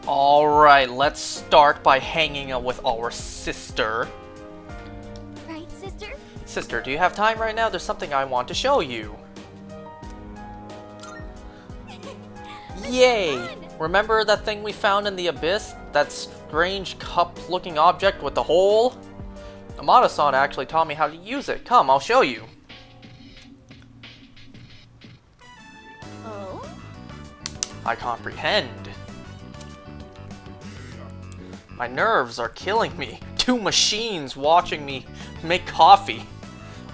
Alright, let's start by hanging out with our sister. Right, sister? Sister, do you have time right now? There's something I want to show you. Yay! Remember that thing we found in the abyss? That strange cup-looking object with the hole? Amada-san actually taught me how to use it. Come, I'll show you. Oh? I comprehend. My nerves are killing me. Two machines watching me make coffee.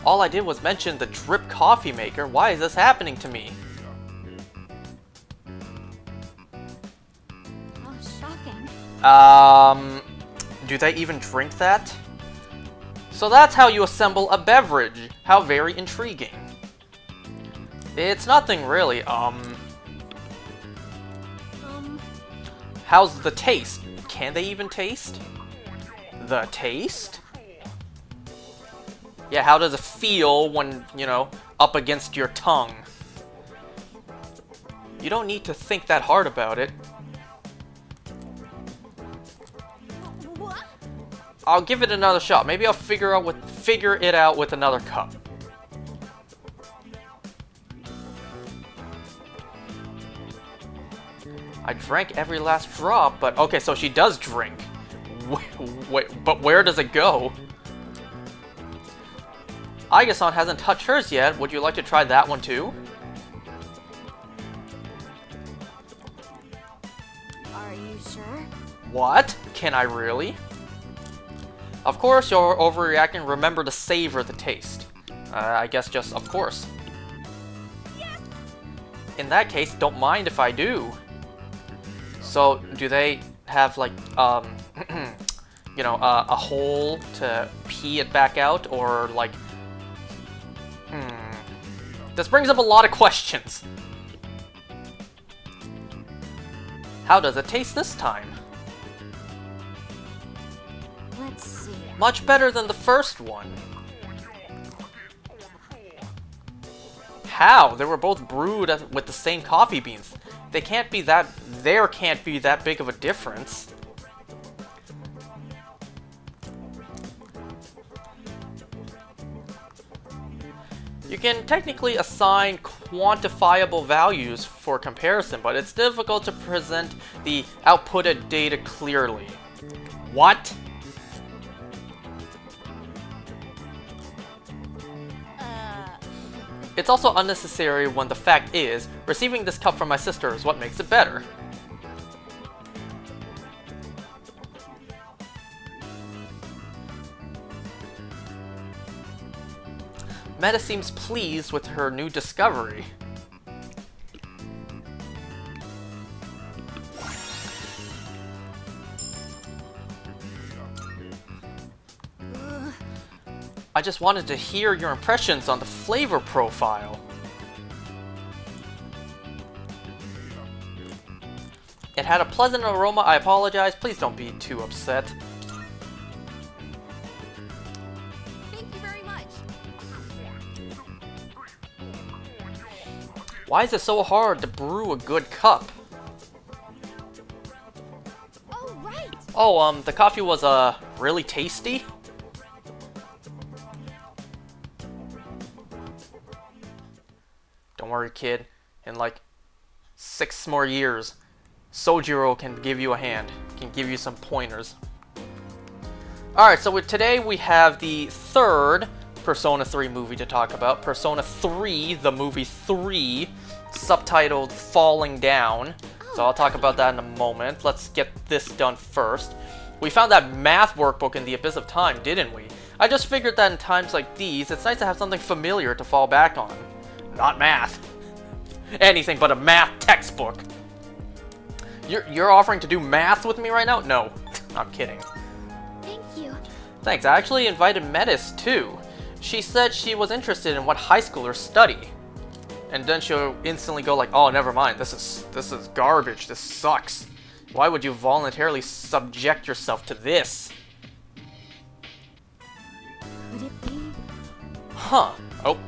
All I did was mention the drip coffee maker. Why is this happening to me? Oh, shocking. Do they even drink that? So that's how you assemble a beverage. How very intriguing. It's nothing really, How's the taste? Can they even taste? The taste? Yeah, how does it feel when, you know, up against your tongue? You don't need to think that hard about it. What? I'll give it another shot. Maybe I'll figure it out with another cup. I drank every last drop, but okay, so she does drink. Wait, but where does it go? Aiga-san hasn't touched hers yet. Would you like to try that one too? Are you sure? What? Can I really? Of course, you're overreacting. Remember to savor the taste. I guess just of course. Yes! In that case, don't mind if I do. So, do they have like, you know, a hole to pee it back out, or like, This brings up a lot of questions. How does it taste this time? Let's see. Much better than the first one. How? They were both brewed with the same coffee beans. There can't be that big of a difference. You can technically assign quantifiable values for comparison, but it's difficult to present the outputted data clearly. What? It's also unnecessary when the fact is, receiving this cup from my sister is what makes it better. Meta seems pleased with her new discovery. I just wanted to hear your impressions on the flavor profile. It had a pleasant aroma. I apologize. Please don't be too upset. Thank you very much. Why is it so hard to brew a good cup? Oh, right. Oh, the coffee was, really tasty? Don't worry, kid. In like 6 more years, Sojiro can give you a hand. Can give you some pointers. Alright, so today we have the third Persona 3 movie to talk about. Persona 3, the movie 3, subtitled Falling Down. So I'll talk about that in a moment. Let's get this done first. We found that math workbook in the Abyss of Time, didn't we? I just figured that in times like these, it's nice to have something familiar to fall back on. Not math. Anything but a math textbook. You're offering to do math with me right now? No, I'm kidding. Thank you. Thanks. I actually invited Metis too. She said she was interested in what high schoolers study. And then she'll instantly go like, "Oh, never mind. This is garbage. This sucks. Why would you voluntarily subject yourself to this?" Could it be? Huh. Oh.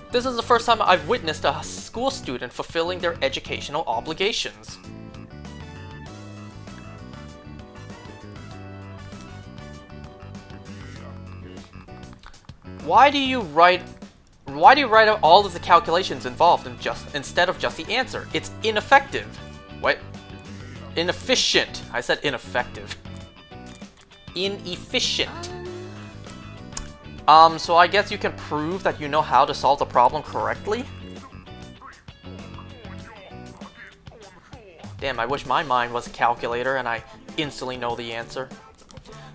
This is the first time I've witnessed a school student fulfilling their educational obligations. Why do you write out all of the calculations involved instead of just the answer? It's ineffective. What? Inefficient. I said ineffective. Inefficient. So I guess you can prove that you know how to solve the problem correctly? Damn, I wish my mind was a calculator and I instantly know the answer.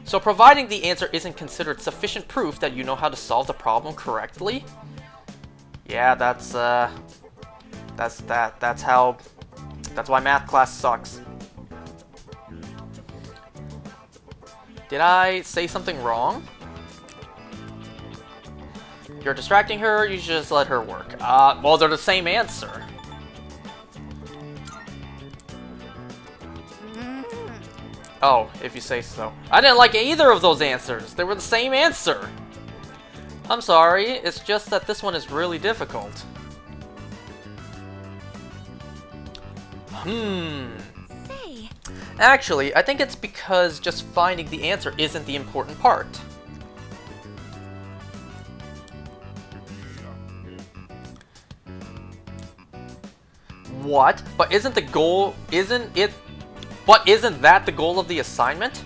So providing the answer isn't considered sufficient proof that you know how to solve the problem correctly? Yeah, that's why math class sucks. Did I say something wrong? You're distracting her, you should just let her work. Well, they're the same answer. Oh, if you say so. I didn't like either of those answers. They were the same answer. I'm sorry, it's just that this one is really difficult. Say. Actually, I think it's because just finding the answer isn't the important part. What? But isn't that the goal of the assignment?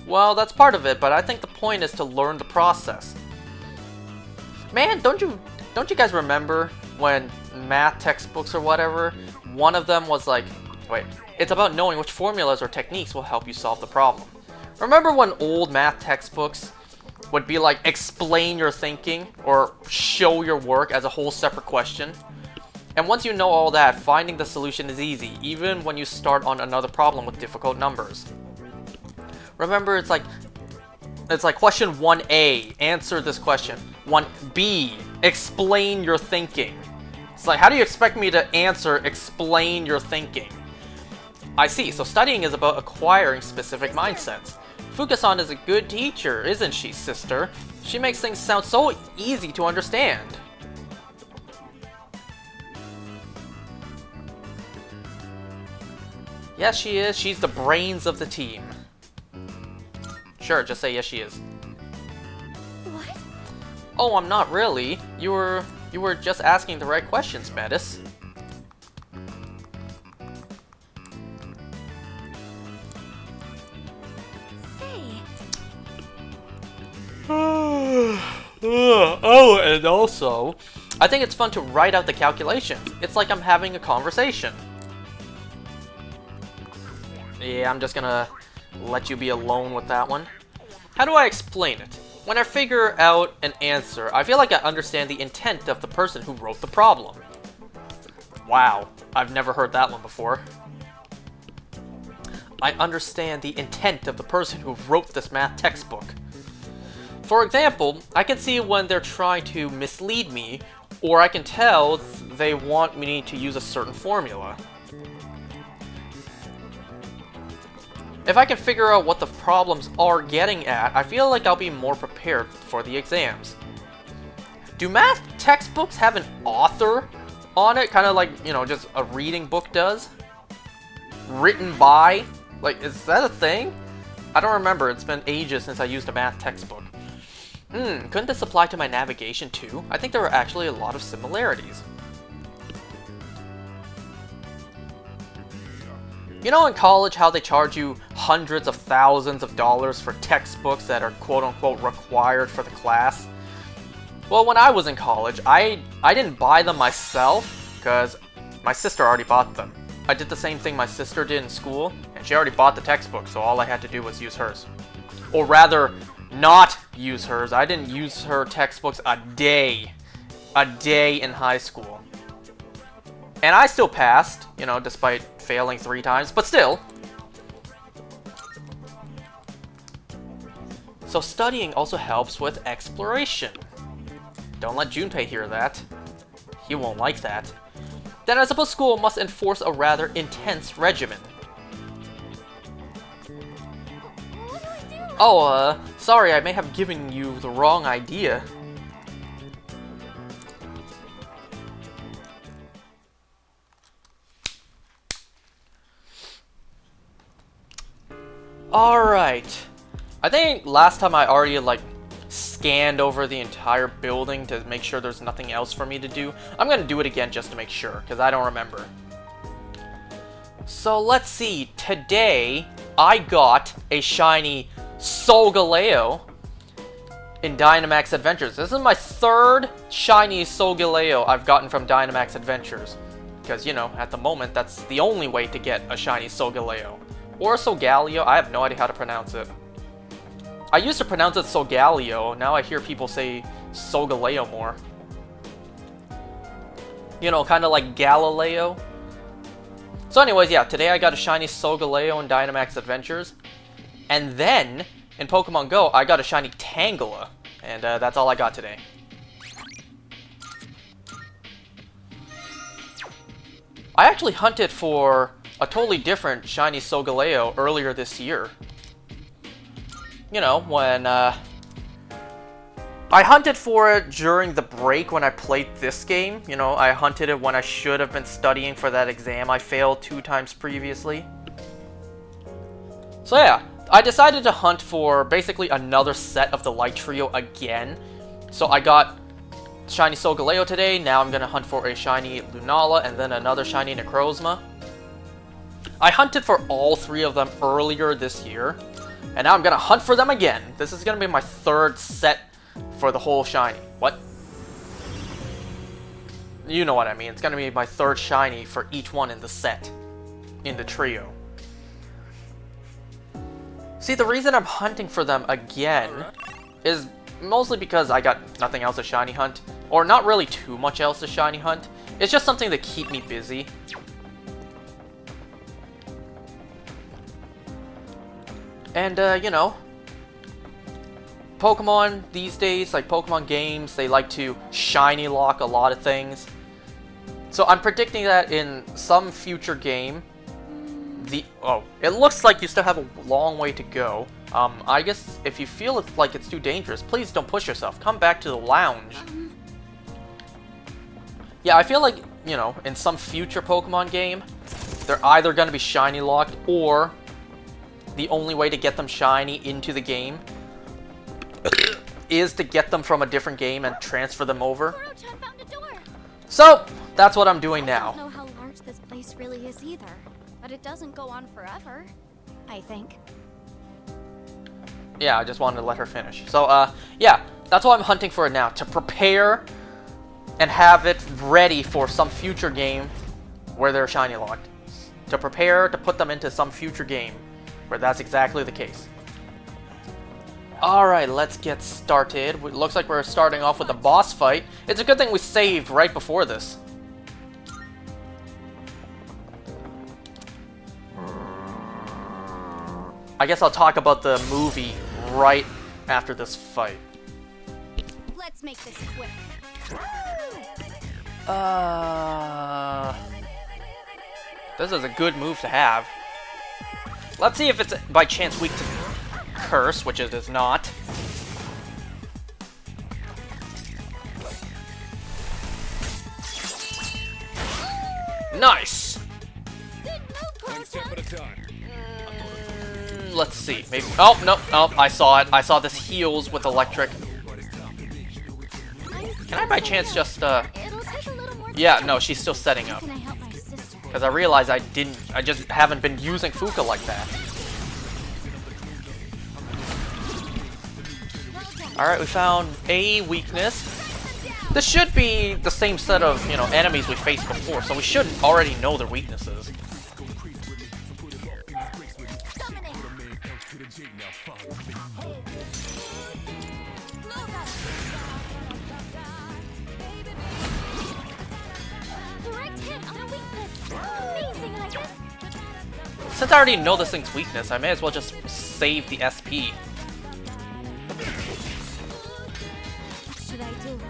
Well, that's part of it, but I think the point is to learn the process. Man, don't you guys remember when math textbooks or whatever, one of them was like, wait, it's about knowing which formulas or techniques will help you solve the problem. Remember when old math textbooks would be like, explain your thinking or show your work as a whole separate question? And once you know all that, finding the solution is easy, even when you start on another problem with difficult numbers. Remember, it's like question 1A, answer this question. 1B, explain your thinking. It's like, how do you expect me to answer explain your thinking? I see, so studying is about acquiring specific mindsets. Fukasan is a good teacher, isn't she, sister? She makes things sound so easy to understand. Yes, she is. She's the brains of the team. Sure, just say yes, she is. What? Oh, I'm not really. You were just asking the right questions, Metis. Say. Oh, and also, I think it's fun to write out the calculations. It's like I'm having a conversation. Yeah, I'm just gonna let you be alone with that one. How do I explain it? When I figure out an answer, I feel like I understand the intent of the person who wrote the problem. Wow, I've never heard that one before. I understand the intent of the person who wrote this math textbook. For example, I can see when they're trying to mislead me, or I can tell they want me to use a certain formula. If I can figure out what the problems are getting at, I feel like I'll be more prepared for the exams. Do math textbooks have an author on it? Kind of like, you know, just a reading book does? Written by? Like, is that a thing? I don't remember. It's been ages since I used a math textbook. Couldn't this apply to my navigation too? I think there are actually a lot of similarities. You know in college how they charge you hundreds of thousands of dollars for textbooks that are quote-unquote required for the class? Well, when I was in college, I didn't buy them myself because my sister already bought them. I did the same thing my sister did in school, and she already bought the textbook, so all I had to do was use hers. Or rather, not use hers. I didn't use her textbooks a day in high school. And I still passed, you know, despite failing 3 times, but still. So studying also helps with exploration. Don't let Junpei hear that. He won't like that. Then I suppose school must enforce a rather intense regimen. What do I do? Oh, sorry, I may have given you the wrong idea. Alright. I think last time I already, like, scanned over the entire building to make sure there's nothing else for me to do. I'm gonna do it again just to make sure, because I don't remember. So let's see, today I got a shiny Solgaleo in Dynamax Adventures. This is my third shiny Solgaleo I've gotten from Dynamax Adventures. Because, you know, at the moment, that's the only way to get a shiny Solgaleo. Or Solgaleo, I have no idea how to pronounce it. I used to pronounce it Solgaleo, now I hear people say Solgaleo more. You know, kind of like Galileo. So anyways, yeah, today I got a shiny Solgaleo in Dynamax Adventures. And then, in Pokemon Go, I got a shiny Tangela. And that's all I got today. I actually hunted for a totally different shiny Solgaleo earlier this year. You know, when I hunted for it during the break when I played this game. You know, I hunted it when I should have been studying for that exam I failed 2 times previously. So yeah, I decided to hunt for basically another set of the Light Trio again. So I got shiny Solgaleo today, now I'm gonna hunt for a shiny Lunala and then another shiny Necrozma. I hunted for all 3 of them earlier this year, and now I'm gonna hunt for them again. This is gonna be my 3rd set for the whole shiny. What? You know what I mean. It's gonna be my 3rd shiny for each one in the set, in the trio. See, the reason I'm hunting for them again is mostly because I got nothing else to shiny hunt, or not really too much else to shiny hunt. It's just something to keep me busy. And, you know, Pokemon these days, like Pokemon games, they like to shiny lock a lot of things. So I'm predicting that in some future game, it looks like you still have a long way to go. I guess if you feel like it's too dangerous, please don't push yourself. Come back to the lounge. Yeah, I feel like, you know, in some future Pokemon game, they're either going to be shiny locked, or the only way to get them shiny into the game is to get them from a different game and transfer them over. Koro-chan found a door. So, that's what I'm doing now. I don't know how large this place really is either, but it doesn't go on forever, I think. Yeah, I just wanted to let her finish. So, yeah, that's what I'm hunting for now. To prepare and have it ready for some future game where they're shiny locked. To prepare to put them into some future game where that's exactly the case. Alright, let's get started. It looks like we're starting off with a boss fight. It's a good thing we saved right before this. I guess I'll talk about the movie right after this fight. Let's make this quick. This is a good move to have. Let's see if it's by chance weak to Curse, which it is not. Nice! Good move, Koro-chan. Let's see. Maybe. Oh, no. Oh, I saw it. I saw this heals with electric. Can I by chance just, It'll take a little more Yeah, time. no, she's still setting up. Can I help my sister? Because I realized I just haven't been using Fuka like that. Alright, we found a weakness. This should be the same set of, you know, enemies we faced before, so we should already know their weaknesses. Direct hit on a weakness. Amazing, I guess. Since I already know this thing's weakness, I may as well just save the SP. What should I do?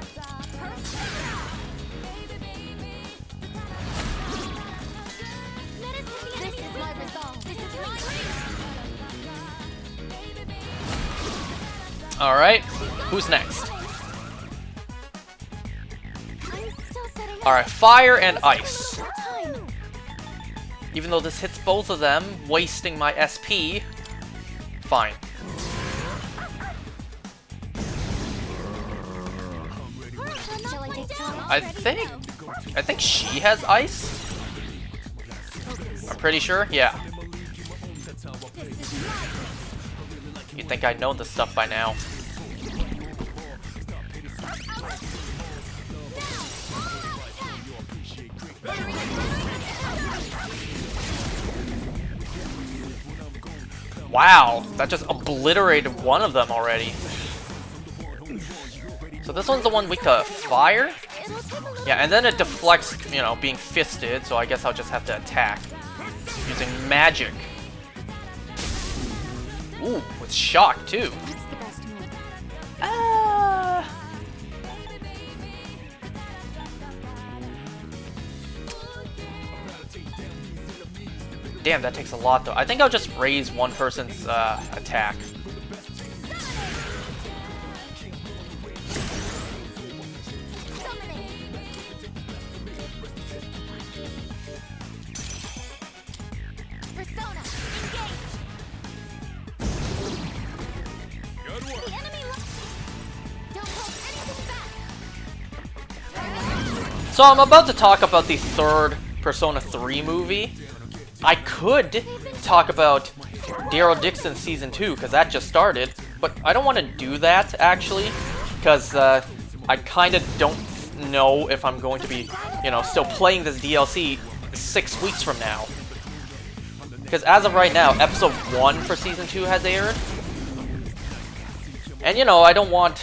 This is my resolve. This is my Alright, who's next? I'm still setting up. Alright, fire and ice. No time. Even though this hits both of them, wasting my SP. Fine. I think she has ice. I'm pretty sure. Yeah. You'd think I'd know this stuff by now. Wow, that just obliterated one of them already. So this one's the one weak to fire? Yeah, and then it deflects, you know, being fisted, so I guess I'll just have to attack using magic. Ooh, with shock too. Damn, that takes a lot though. I think I'll just raise one person's attack. So I'm about to talk about the third Persona 3 movie. I could talk about Daryl Dixon Season 2, because that just started, but I don't want to do that, actually, because I kind of don't know if I'm going to be, you know, still playing this DLC 6 weeks from now. Because as of right now, Episode 1 for Season 2 has aired. And, you know, I don't want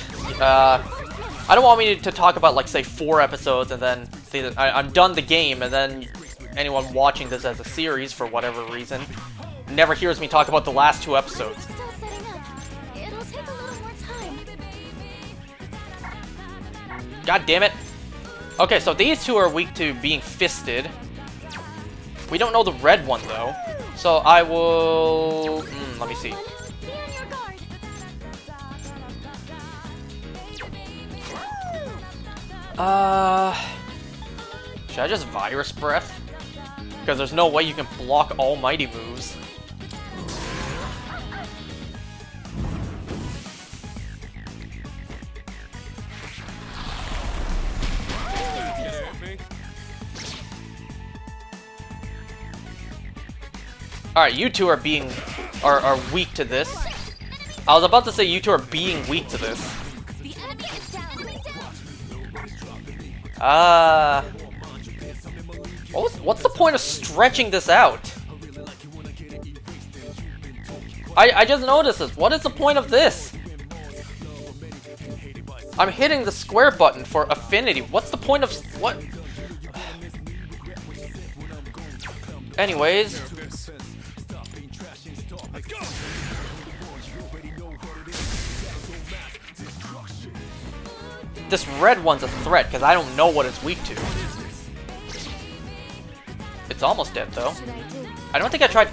me to talk about, like, say, 4 episodes, and then say that I'm done the game, and then anyone watching this as a series, for whatever reason, never hears me talk about the last 2 episodes. God damn it. Okay, so these 2 are weak to being fisted. We don't know the red one, though. So I will... let me see. Should I just Virus Breath? Because there's no way you can block almighty moves. Alright, you two are weak to this. I was about to say you two are being weak to this. What's the point of stretching this out? I just noticed this. What is the point of this? I'm hitting the square button for affinity. What's the point of... what? Anyways. This red one's a threat, because I don't know what it's weak to. It's almost dead, though. I don't think I tried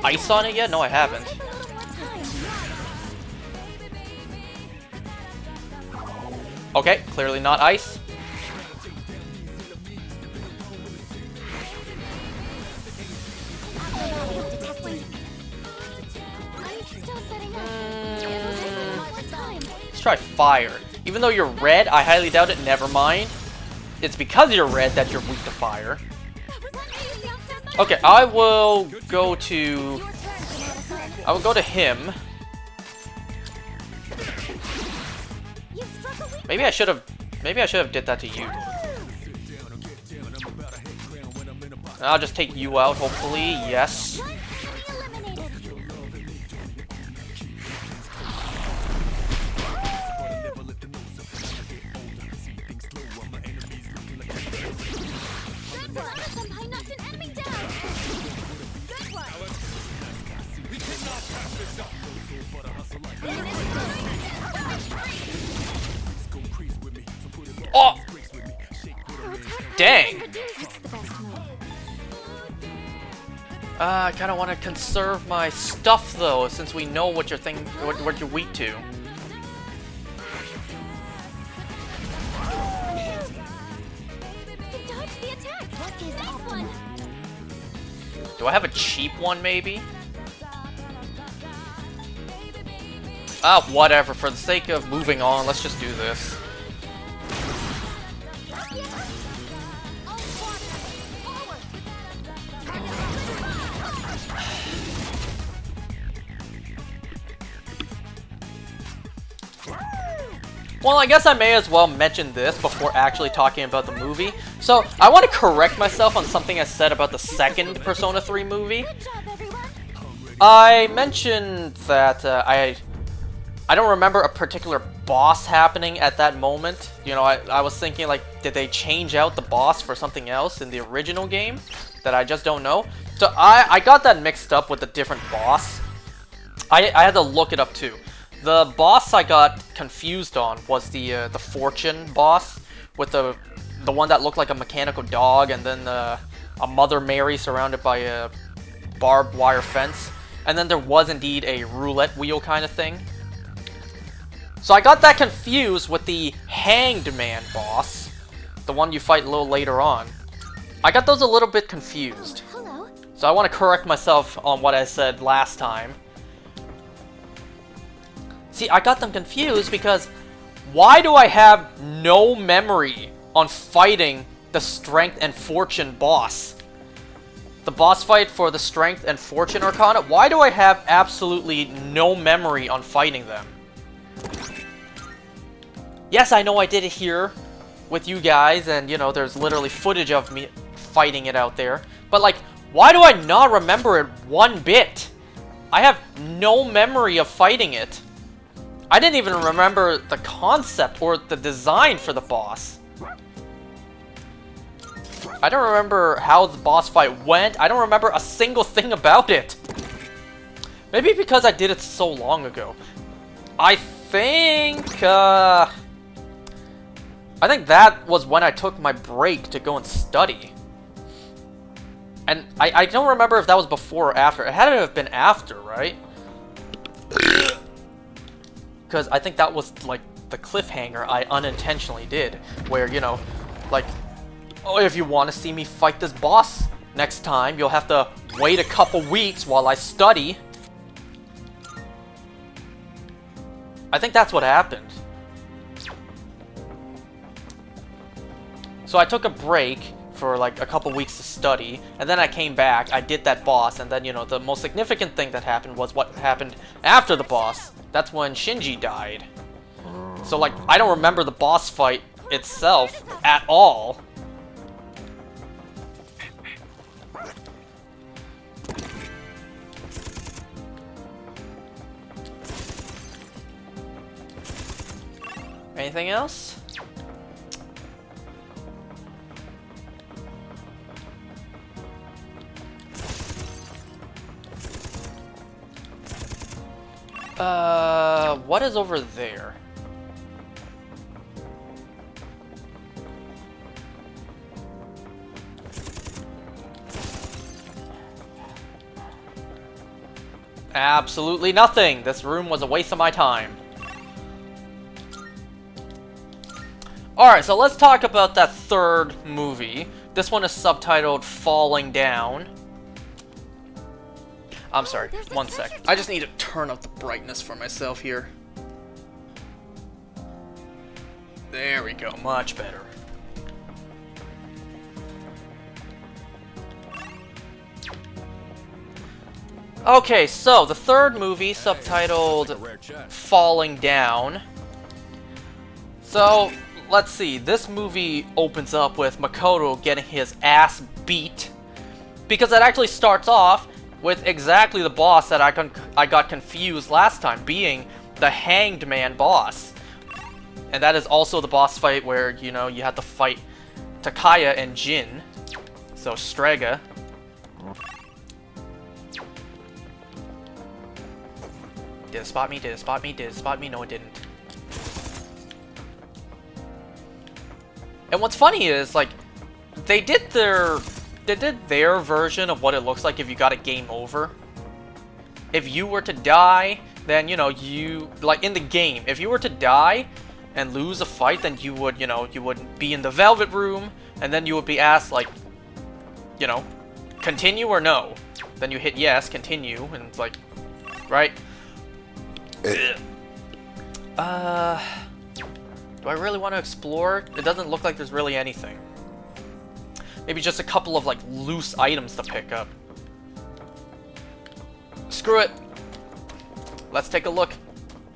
ice on it yet. No, I haven't. Okay, clearly not ice. Let's try fire. Even though you're red, I highly doubt it. Never mind. It's because you're red that you're weak to fire. Okay, I will go to him. Maybe I should have did that to you. I'll just take you out, hopefully. Yes. Oh! Dang! I kind of want to conserve my stuff though, since we know what you're what you're weak to. Do I have a cheap one, maybe? Ah, whatever. For the sake of moving on, let's just do this. Well, I guess I may as well mention this before actually talking about the movie. So, I want to correct myself on something I said about the second Persona 3 movie. Good job, everyone. I mentioned that I don't remember a particular boss happening at that moment. You know, I was thinking, like, did they change out the boss for something else in the original game that I just don't know? So I got that mixed up with a different boss. I had to look it up too. The boss I got confused on was the Fortune boss, with the one that looked like a mechanical dog, and then a Mother Mary surrounded by a barbed wire fence, and then there was indeed a roulette wheel kind of thing. So I got that confused with the Hanged Man boss, the one you fight a little later on. I got those a little bit confused. Oh, hello. So I want to correct myself on what I said last time. See, I got them confused because why do I have no memory on fighting the Strength and Fortune boss? The boss fight for the Strength and Fortune Arcana, why do I have absolutely no memory on fighting them? Yes, I know I did it here with you guys, and, you know, there's literally footage of me fighting it out there. But, like, why do I not remember it one bit? I have no memory of fighting it. I didn't even remember the concept or the design for the boss. I don't remember how the boss fight went. I don't remember a single thing about it. Maybe because I did it so long ago. I think that was when I took my break to go and study. And I don't remember if that was before or after. It had to have been after, right? Because I think that was, like, the cliffhanger I unintentionally did. Where, you know, like, oh, if you want to see me fight this boss next time, you'll have to wait a couple weeks while I study. I think that's what happened. So I took a break for like a couple weeks to study, and then I came back, I did that boss, and then, you know, the most significant thing that happened was what happened after the boss. That's when Shinji died. So, like, I don't remember the boss fight itself at all. Anything else? What is over there? Absolutely nothing. This room was a waste of my time. Alright, so let's talk about that third movie. This one is subtitled Falling Down. I'm sorry, one sec. I just need to turn up the brightness for myself here. There we go, much better. Okay, so the third movie, subtitled Falling Down. So, let's see, this movie opens up with Makoto getting his ass beat, because it actually starts off with exactly the boss that I got confused last time, being the Hanged Man boss. And that is also the boss fight where, you know, you have to fight Takaya and Jin. So, Strega. Did it spot me? Did it spot me? Did it spot me? No, it didn't. And what's funny is, like, they did their version of what it looks like if you got a game over. If you were to die, then, you know, like, in the game, if you were to die and lose a fight, then you would, you know, you would be in the Velvet Room, and then you would be asked, like, you know, continue or no? Then you hit yes, continue, and it's like, right? Do I really want to explore? It doesn't look like there's really anything. Maybe just a couple of, like, loose items to pick up. Screw it. Let's take a look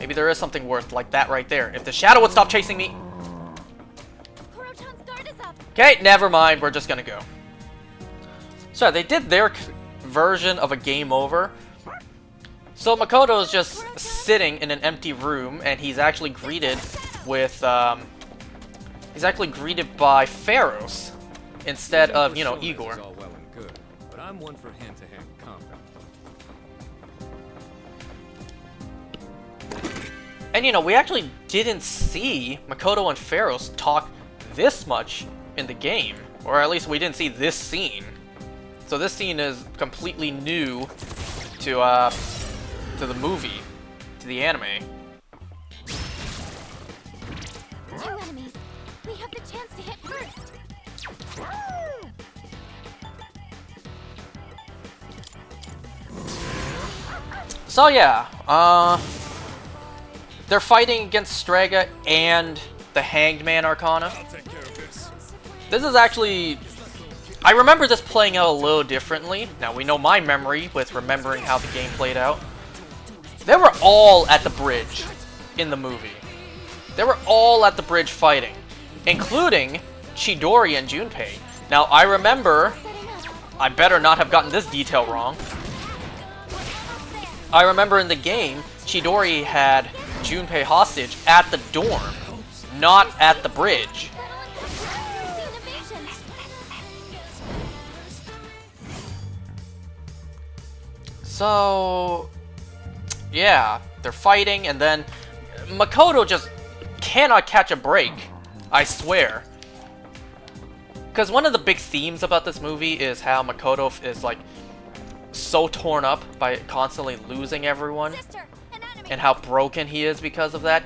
Maybe there is something worth like that right there. If the shadow would stop chasing me. Kurotan's guard is up. Okay, never mind. We're just gonna go. So they did their version of a game over. So Makoto is just sitting in an empty room, and he's actually greeted with he's actually greeted by Pharos instead of, you know, Igor. All well and good, but I'm one for hand-to-hand combat. And you know, we actually didn't see Makoto and Pharos talk this much in the game, or at least we didn't see this scene. So this scene is completely new to the movie, to the anime. 2 enemies. We have the chance to hit first. So yeah, they're fighting against Strega and the Hanged Man Arcana. I'll take care of this. This is actually... I remember this playing out a little differently. Now, we know my memory with remembering how the game played out. They were all at the bridge in the movie. They were all at the bridge fighting, including Chidori and Junpei. Now, I remember... I better not have gotten this detail wrong. I remember in the game, Chidori had Junpei hostage at the dorm, not at the bridge. So, yeah, they're fighting, and then Makoto just cannot catch a break, I swear. Because one of the big themes about this movie is how Makoto is, like, so torn up by constantly losing everyone, and how broken he is because of that.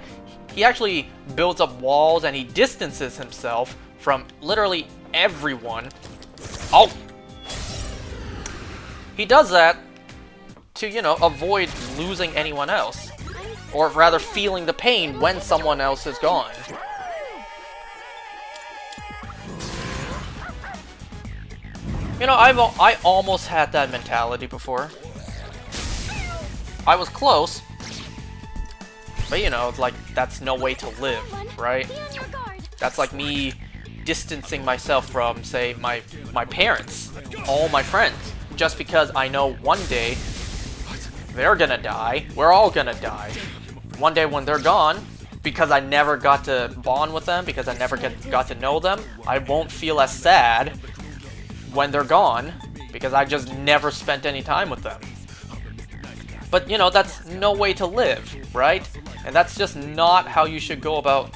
He actually builds up walls, and he distances himself from literally everyone. Oh! He does that to, you know, avoid losing anyone else. Or rather, feeling the pain when someone else is gone. You know, I almost had that mentality before. I was close. But, you know, like, that's no way to live, right? That's like me distancing myself from, say, my parents, all my friends, just because I know one day they're gonna die. We're all gonna die. One day when they're gone, because I never got to bond with them, because I never got to know them, I won't feel as sad when they're gone, because I just never spent any time with them. But, you know, that's no way to live, right? And that's just not how you should go about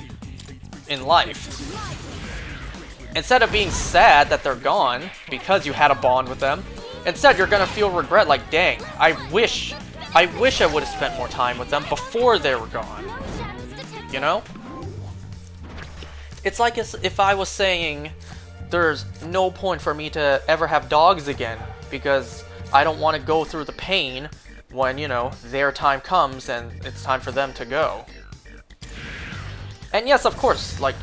in life. Instead of being sad that they're gone because you had a bond with them, instead you're gonna feel regret, like, dang, I wish I would have spent more time with them before they were gone. You know? It's like if I was saying there's no point for me to ever have dogs again because I don't want to go through the pain when, you know, their time comes and it's time for them to go. And yes, of course, like,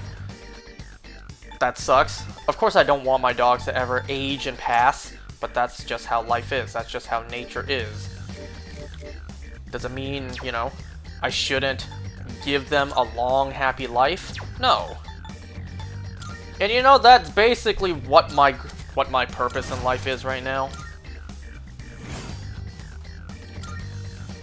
that sucks. Of course I don't want my dogs to ever age and pass, but that's just how life is. That's just how nature is. Does it mean, you know, I shouldn't give them a long, happy life? No. And you know, that's basically what my purpose in life is right now.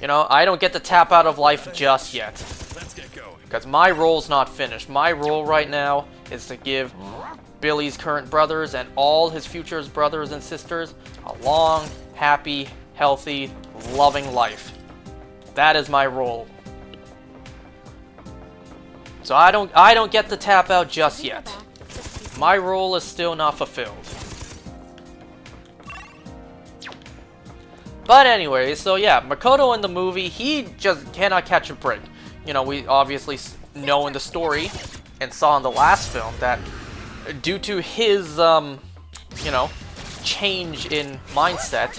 You know, I don't get to tap out of life just yet. Let's get going. Because my role's not finished. My role right now is to give Billy's current brothers and all his future brothers and sisters a long, happy, healthy, loving life. That is my role. So I don't get to tap out just yet. My role is still not fulfilled. But anyway, so yeah, Makoto in the movie, he just cannot catch a break. You know, we obviously know in the story and saw in the last film that due to his, you know, change in mindset,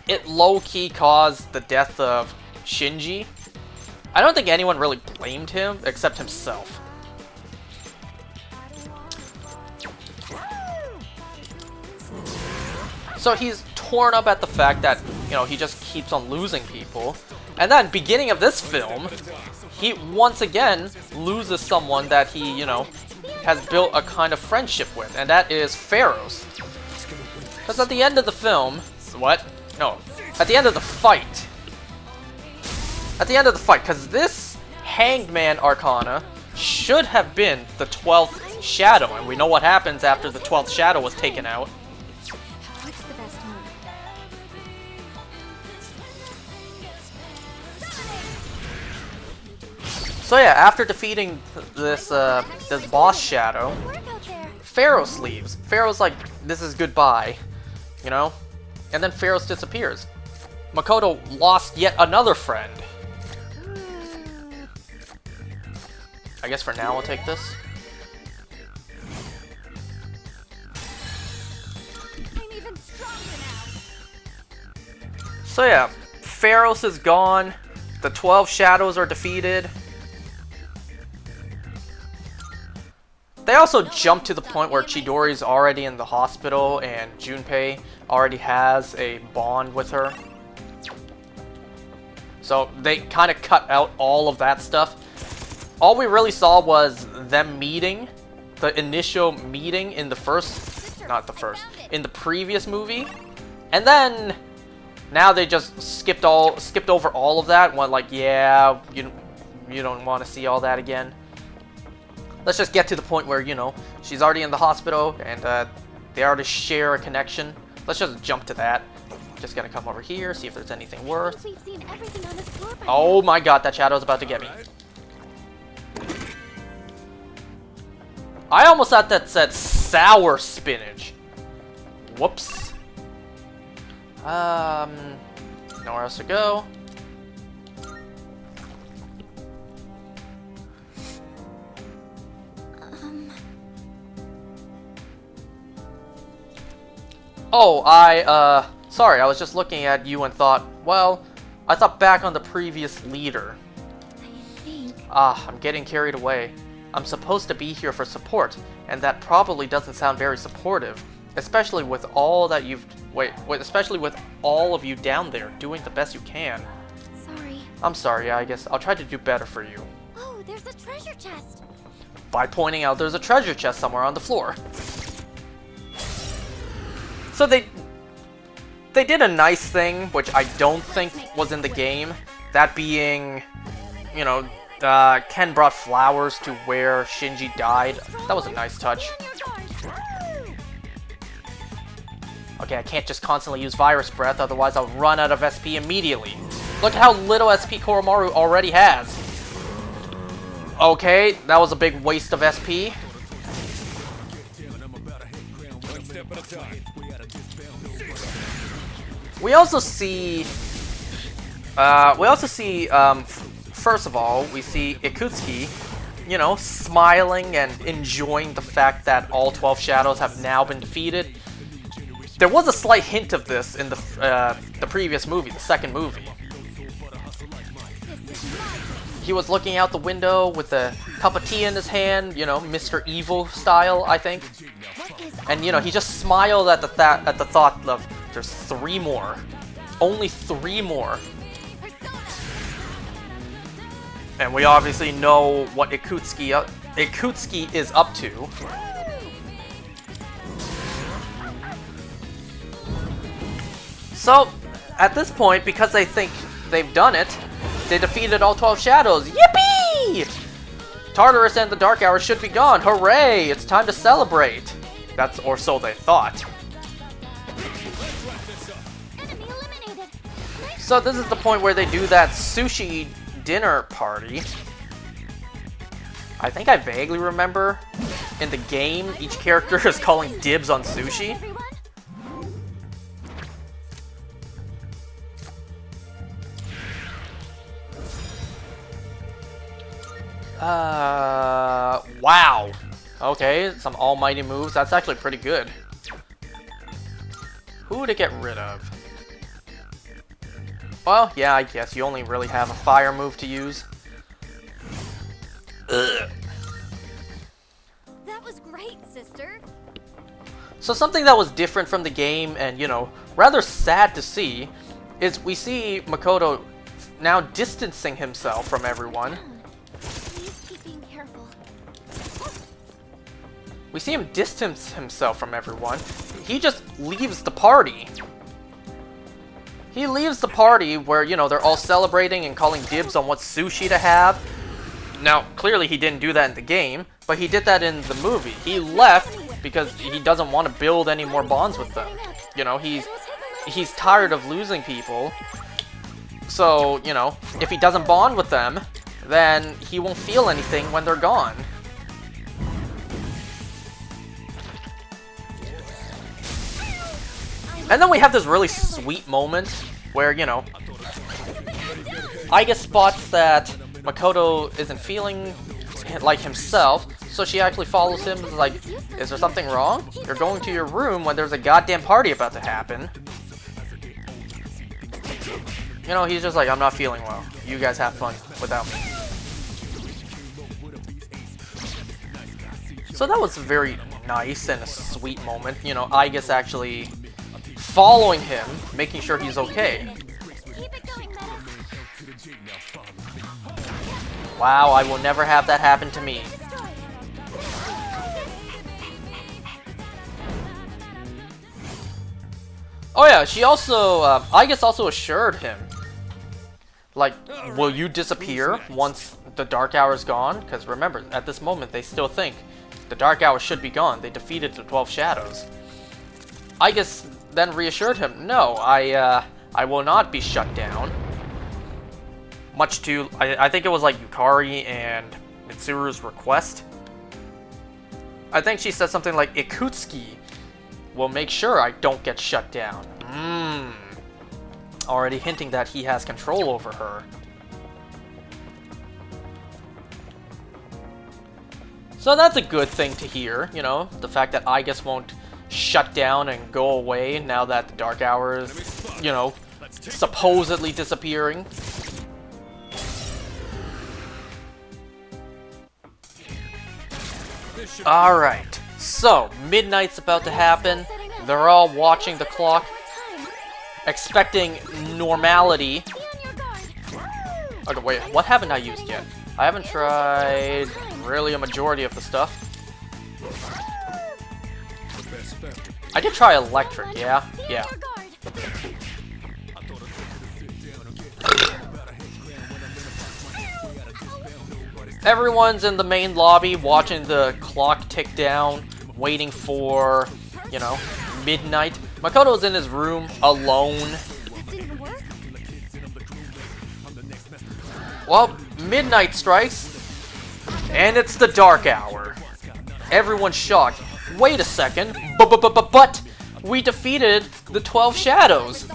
it low-key caused the death of Shinji. I don't think anyone really blamed him except himself. So he's torn up at the fact that, you know, he just keeps on losing people. And then, beginning of this film, he once again loses someone that he, you know, has built a kind of friendship with, and that is Pharos. Because at the end of the film, what? No, at the end of the fight. At the end of the fight, because this Hanged Man Arcana should have been the 12th Shadow, and we know what happens after the 12th Shadow was taken out. What's the best move? So yeah, after defeating this this boss Shadow, Work out there. Pharos leaves. Pharos like, this is goodbye, you know? And then Pharos disappears. Makoto lost yet another friend. I guess for now I'll take this. I'm even stronger now. So yeah, Pharos is gone. The 12 Shadows are defeated. They also jump to the point where Chidori's already in the hospital and Junpei already has a bond with her. So they kind of cut out all of that stuff. All we really saw was them meeting, the initial meeting in the in the previous movie. And then now they just skipped over all of that. Went like, yeah, you don't want to see all that again. Let's just get to the point where, you know, she's already in the hospital and they already share a connection. Let's just jump to that. Just gonna come over here, see if there's anything worth. We've seen everything on this floor by Oh now. my god, that Shadow's about to get me. I almost thought that said sour spinach. Whoops. Nowhere else to go. Oh, sorry, I was just looking at you and thought, well, I thought back on the previous leader. I think. I'm getting carried away. I'm supposed to be here for support, and that probably doesn't sound very supportive, especially with all that especially with all of you down there doing the best you can. Sorry. I'm sorry, I guess I'll try to do better for you. Oh, there's a treasure chest. By pointing out there's a treasure chest somewhere on the floor. So they did a nice thing, which I don't think was in the game. That being, you know, Ken brought flowers to where Shinji died. That was a nice touch. Okay, I can't just constantly use Virus Breath, otherwise I'll run out of SP immediately. Look how little SP Koromaru already has. Okay, that was a big waste of SP. We also see, first of all, we see Ikutsuki, you know, smiling and enjoying the fact that all 12 Shadows have now been defeated. There was a slight hint of this in the previous movie, the second movie. He was looking out the window with a cup of tea in his hand, you know, Mr. Evil style, I think. And, you know, he just smiled at the thought of, there's 3 more. Only 3 more. And we obviously know what Ikutsuki is up to. So, at this point, because they think they've done it, they defeated all 12 Shadows. Yippee! Tartarus and the Dark Hour should be gone. Hooray! It's time to celebrate. Or so they thought. Enemy eliminated. So this is the point where they do that sushi dinner party. I think I vaguely remember in the game each character is calling dibs on sushi. Everyone? Wow. Okay, some almighty moves. That's actually pretty good. Who to get rid of? Well, yeah, I guess you only really have a fire move to use. Ugh. That was great, sister. So something that was different from the game and, you know, rather sad to see is we see Makoto now distancing himself from everyone. Please keep being careful. We see him distance himself from everyone. He just leaves the party. He leaves the party where, you know, they're all celebrating and calling dibs on what sushi to have. Now, clearly he didn't do that in the game, but he did that in the movie. He left because he doesn't want to build any more bonds with them. You know, he's tired of losing people. So, you know, if he doesn't bond with them, then he won't feel anything when they're gone. And then we have this really sweet moment where, you know, Aiga spots that Makoto isn't feeling like himself, so she actually follows him and is like, is there something wrong? You're going to your room when there's a goddamn party about to happen. You know, he's just like, I'm not feeling well. You guys have fun without me. So that was very nice and a sweet moment. You know, Aiga's actually following him, making sure he's okay. Keep it going, Meadows. Wow, I will never have that happen to me. Oh yeah, she also, Aiga's also assured him, like, will you disappear once the Dark Hour is gone? Because remember, at this moment, they still think the Dark Hour should be gone. They defeated the 12 Shadows. Aiga then reassured him, no, I will not be shut down. Much to, I think it was like Yukari and Mitsuru's request. I think she said something like, Ikutsuki will make sure I don't get shut down. Already hinting that he has control over her. So that's a good thing to hear, you know, the fact that Aiga won't shut down and go away now that the Dark Hour is, you know, supposedly disappearing. Alright, so midnight's about to happen. They're all watching the clock, expecting normality. Okay, wait, what haven't I used yet? I haven't tried really a majority of the stuff. I did try electric, yeah. Everyone's in the main lobby watching the clock tick down, waiting for, you know, midnight. Makoto's in his room alone. Didn't work? Well, midnight strikes, and it's the Dark Hour. Everyone's shocked. Wait a second, but we defeated the 12 Shadows.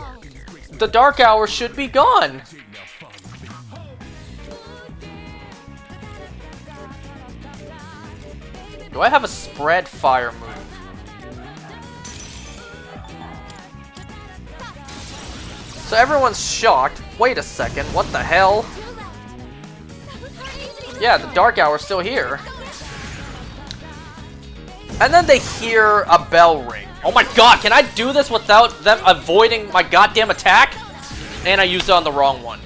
The Dark Hour should be gone. Do I have a spread fire move? So everyone's shocked. Wait a second, what the hell? Yeah, the Dark Hour's still here. And then they hear a bell ring. Oh my god, can I do this without them avoiding my goddamn attack? And I used it on the wrong one.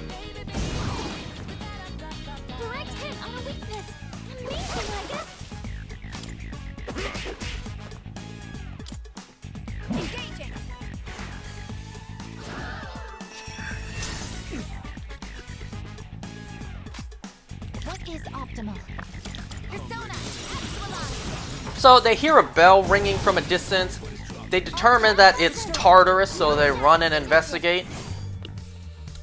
Direct hit on a weakness. Amazing, I guess. Engaging. What is optimal? Persona, actualize. So they hear a bell ringing from a distance. They determine that it's Tartarus, so they run and investigate.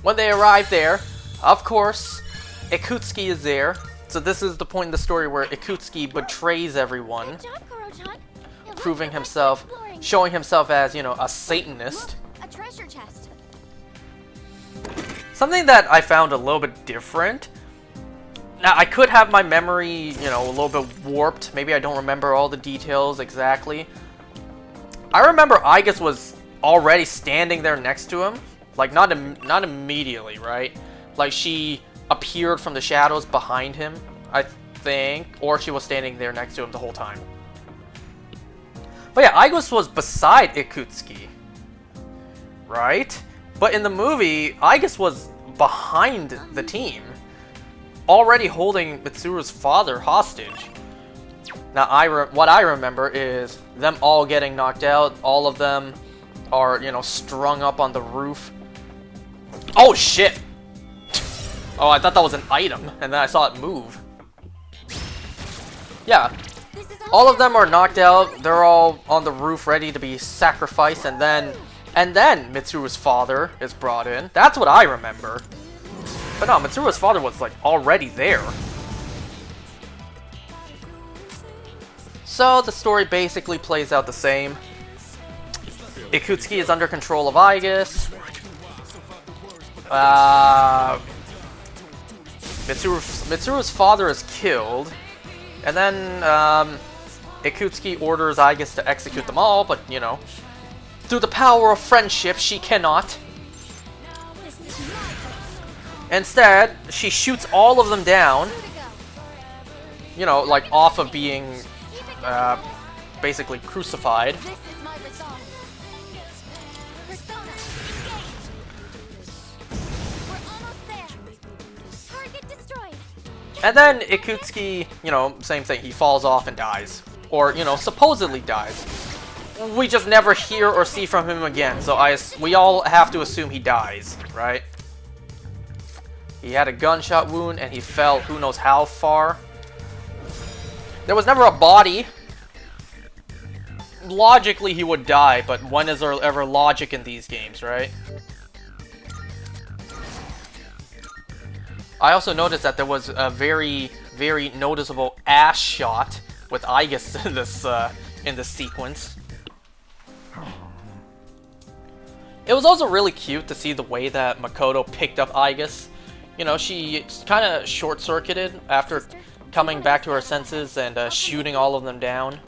When they arrive there, of course, Ikutsuki is there. So this is the point in the story where Ikutsuki betrays everyone, Good job, Koro-chan. It looks proving like himself, you're exploring. showing himself as, you know, a Satanist. Look, a treasure chest. Something that I found a little bit different. Now, I could have my memory, you know, a little bit warped. Maybe I don't remember all the details exactly. I remember Aiga was already standing there next to him. Like, not immediately, right? Like, she appeared from the shadows behind him, I think. Or she was standing there next to him the whole time. But yeah, Aiga was beside Ikutsuki. Right? But in the movie, Aiga was behind the team, already holding Mitsuru's father hostage. Now, what I remember is them all getting knocked out. All of them are, you know, strung up on the roof. Oh, shit! Oh, I thought that was an item, and then I saw it move. Yeah. All of them are knocked out. They're all on the roof ready to be sacrificed, and then Mitsuru's father is brought in. That's what I remember. But no, Mitsuru's father was, like, already there. So, the story basically plays out the same. Ikutsuki is under control of Aigis. Mitsuru's father is killed. And then, Ikutsuki orders Aigis to execute them all, but, you know, through the power of friendship, she cannot. Instead, she shoots all of them down. You know, like, off of being, basically crucified. And then Ikutsuki, you know, same thing, he falls off and dies. Or, you know, supposedly dies. We just never hear or see from him again, so we all have to assume he dies, right? He had a gunshot wound and he fell who knows how far. There was never a body. Logically, he would die, but when is there ever logic in these games, right? I also noticed that there was a very, very noticeable ass shot with Aigis in this sequence. It was also really cute to see the way that Makoto picked up Aigis. You know, she kind of short-circuited after coming back to her senses and shooting all of them down.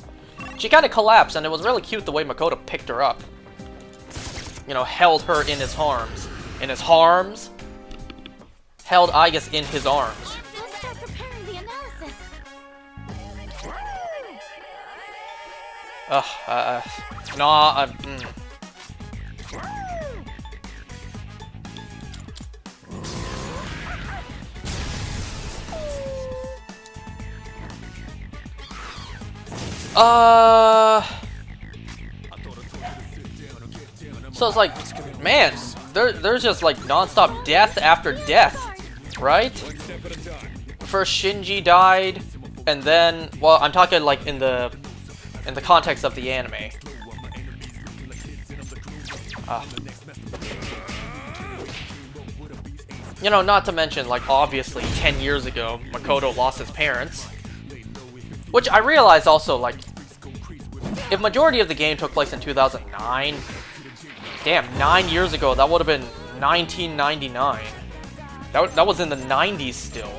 She kind of collapsed, and it was really cute the way Makoto picked her up. You know, held her in his arms. In his arms? Held Aigis in his arms. So it's like, man, there's just like non-stop death after death, right? First Shinji died, and then, well, I'm talking like in the context of the anime. You know, not to mention, like, obviously 10 years ago, Makoto lost his parents. Which I realize also, like, if majority of the game took place in 2009, damn, 9 years ago, that would have been 1999. That was in the 90s still.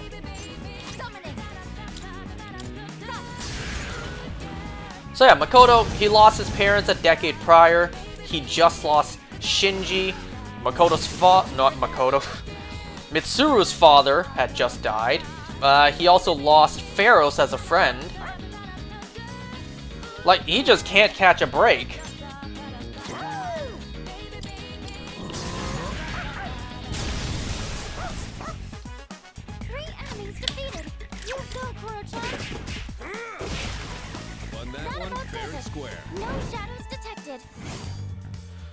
So yeah, Makoto, he lost his parents a decade prior. He just lost Shinji. Mitsuru's father had just died. He also lost Pharos as a friend. Like, he just can't catch a break.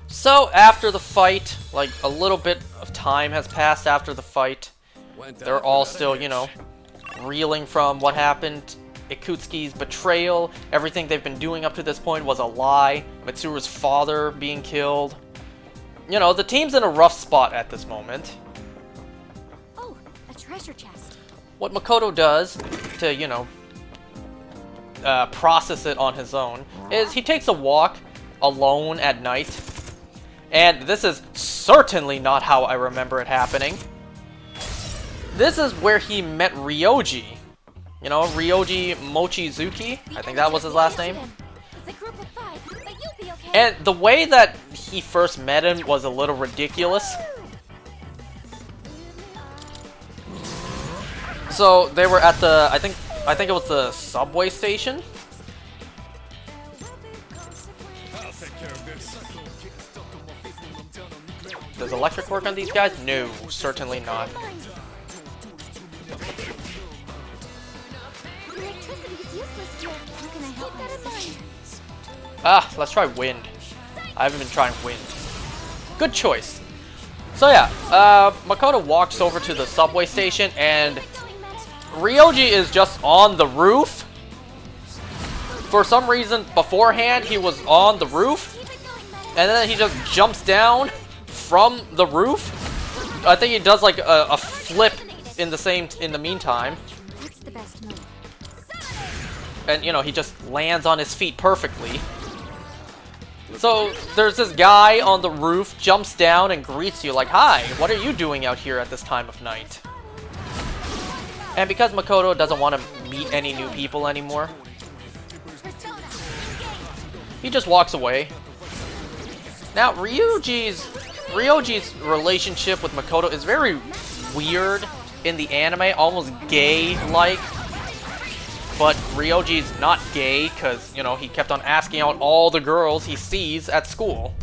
So, after the fight, like, a little bit of time has passed after the fight. They're all still, you know, reeling from what happened. Ikutsuki's betrayal, everything they've been doing up to this point was a lie. Mitsuru's father being killed. You know, the team's in a rough spot at this moment. Oh, a treasure chest. What Makoto does to, you know, process it on his own is he takes a walk alone at night. And this is certainly not how I remember it happening. This is where he met Ryoji. You know, Ryoji Mochizuki. I think that was his last name. And the way that he first met him was a little ridiculous. So they were at the, I think it was the subway station. Does electric work on these guys? No, certainly not. Electricity's useless here. How can I help? Keep that in mind. Ah, let's try wind. I haven't been trying wind. Good choice. So yeah, Makoto walks over to the subway station and Ryoji is just on the roof. For some reason, beforehand, he was on the roof. And then he just jumps down from the roof. I think he does like a flip in the meantime. What's the best move? And you know, he just lands on his feet perfectly. So there's this guy on the roof, jumps down and greets you like, "Hi, what are you doing out here at this time of night?" And because Makoto doesn't want to meet any new people anymore, he just walks away. Now, Ryoji's relationship with Makoto is very weird in the anime, almost gay-like. But Ryoji's not gay, because, you know, he kept on asking out all the girls he sees at school.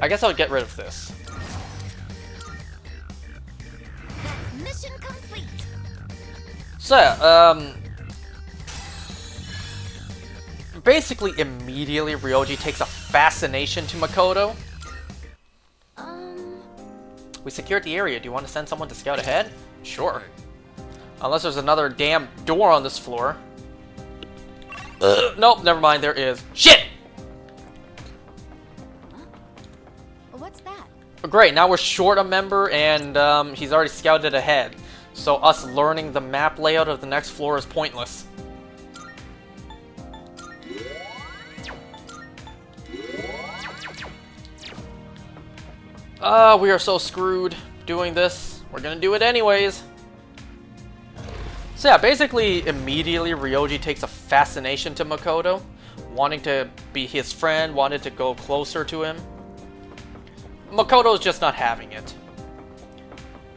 I guess I'll get rid of this. Mission complete. So, yeah, basically immediately Ryoji takes a fascination to Makoto. We secured the area. Do you want to send someone to scout ahead? Sure. Unless there's another damn door on this floor. Nope, never mind, there is. Shit! What's that? Great, now we're short a member and he's already scouted ahead. So us learning the map layout of the next floor is pointless. We are so screwed doing this. We're gonna do it anyways. So yeah, basically immediately Ryoji takes a fascination to Makoto, wanting to be his friend, wanted to go closer to him. Makoto's just not having it.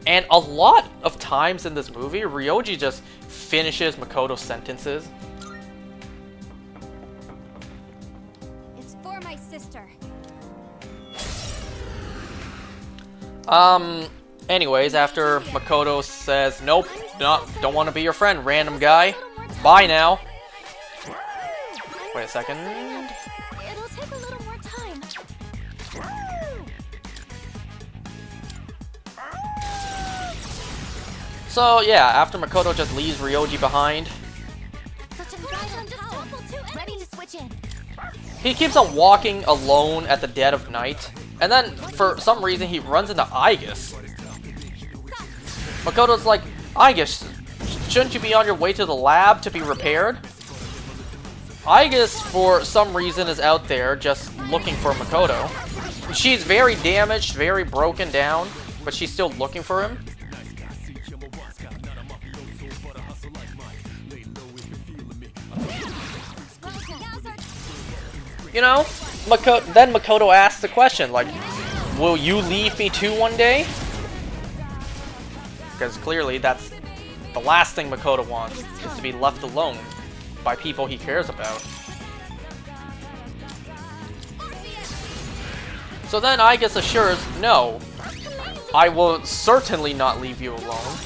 And a lot of times in this movie, Ryoji just finishes Makoto's sentences. It's for my sister. Anyways, after Makoto says, nope, don't want to be your friend, random guy. Bye now. Wait a second. It'll take a little more time. So yeah, after Makoto just leaves Ryoji behind, Such a ready to switch in. he keeps on walking alone at the dead of night. And then, for some reason, he runs into Aigis. Makoto's like, Aigis, shouldn't you be on your way to the lab to be repaired? Aigis, for some reason, is out there just looking for Makoto. She's very damaged, very broken down, but she's still looking for him. You know, then Makoto asks the question, like, will you leave me too one day? Because clearly that's the last thing Makoto wants, is to be left alone by people he cares about. So then Aigis assures, no, I will certainly not leave you alone.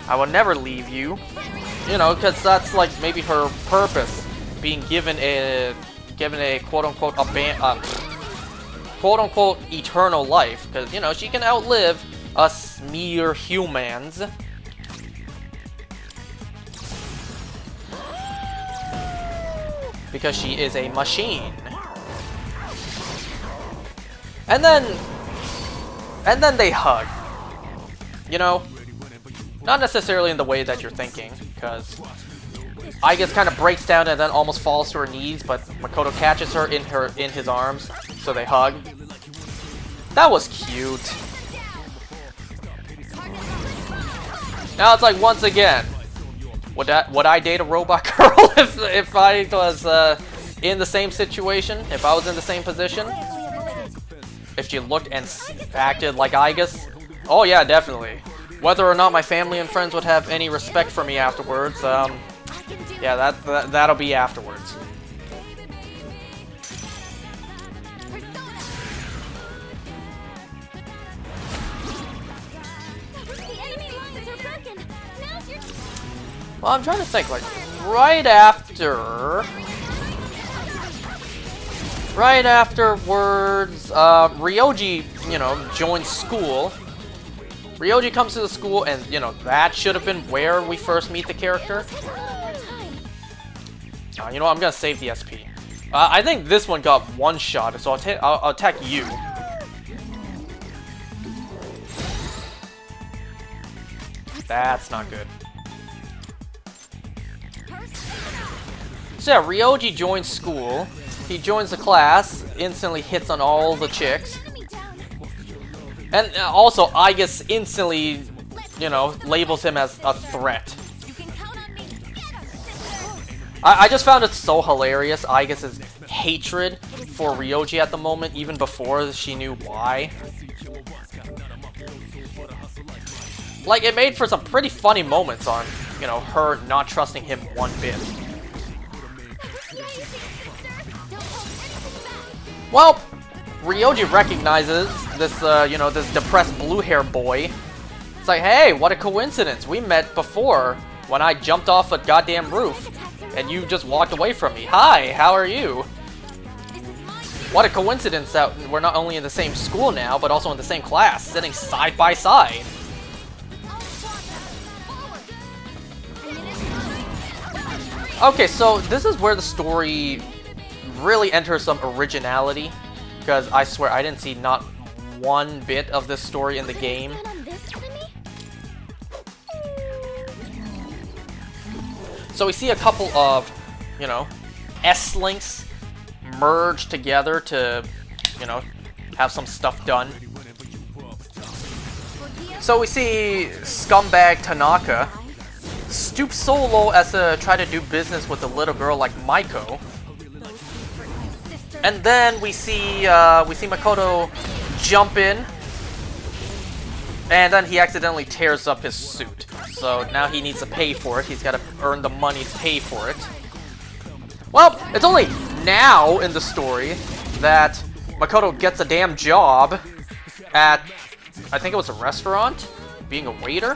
I will never leave you. You know, because that's like maybe her purpose, being given a quote-unquote quote-unquote eternal life, because, you know, she can outlive us mere humans. Because she is a machine. And then they hug. You know, not necessarily in the way that you're thinking, because Aigis kind of breaks down and then almost falls to her knees, but Makoto catches her in his arms, so they hug. That was cute. Now it's like, once again, Would I date a robot girl if I was in the same situation? If I was in the same position? If she looked and acted like Aigis? Oh yeah, definitely. Whether or not my family and friends would have any respect for me afterwards, yeah, that'll be afterwards. Well, I'm trying to think, like, right afterwards, Ryoji, you know, joins school. Ryoji comes to the school, and, you know, that should have been where we first meet the character. You know what, I'm gonna save the SP. I think this one got one shot, so I'll attack you. That's not good. So yeah, Ryoji joins school. He joins the class, instantly hits on all the chicks. And also, Aigis instantly, you know, labels him as a threat. I just found it so hilarious, Aigis' hatred for Ryoji at the moment, even before she knew why. Like, it made for some pretty funny moments on, you know, her not trusting him one bit. Well, Ryoji recognizes this, you know, this depressed blue-hair boy. It's like, hey, what a coincidence. We met before when I jumped off a goddamn roof, and you just walked away from me. Hi, how are you? What a coincidence that we're not only in the same school now, but also in the same class, sitting side by side. Okay, so this is where the story really enters some originality, because I swear I didn't see not one bit of this story in the game. So we see a couple of, you know, S-links merge together to, you know, have some stuff done. So we see scumbag Tanaka stoop so low as to try to do business with a little girl like Maiko. And then we see Makoto jump in, and then he accidentally tears up his suit. So now he needs to pay for it. He's got to earn the money to pay for it. Well, it's only now in the story that Makoto gets a damn job at, I think it was a restaurant, being a waiter.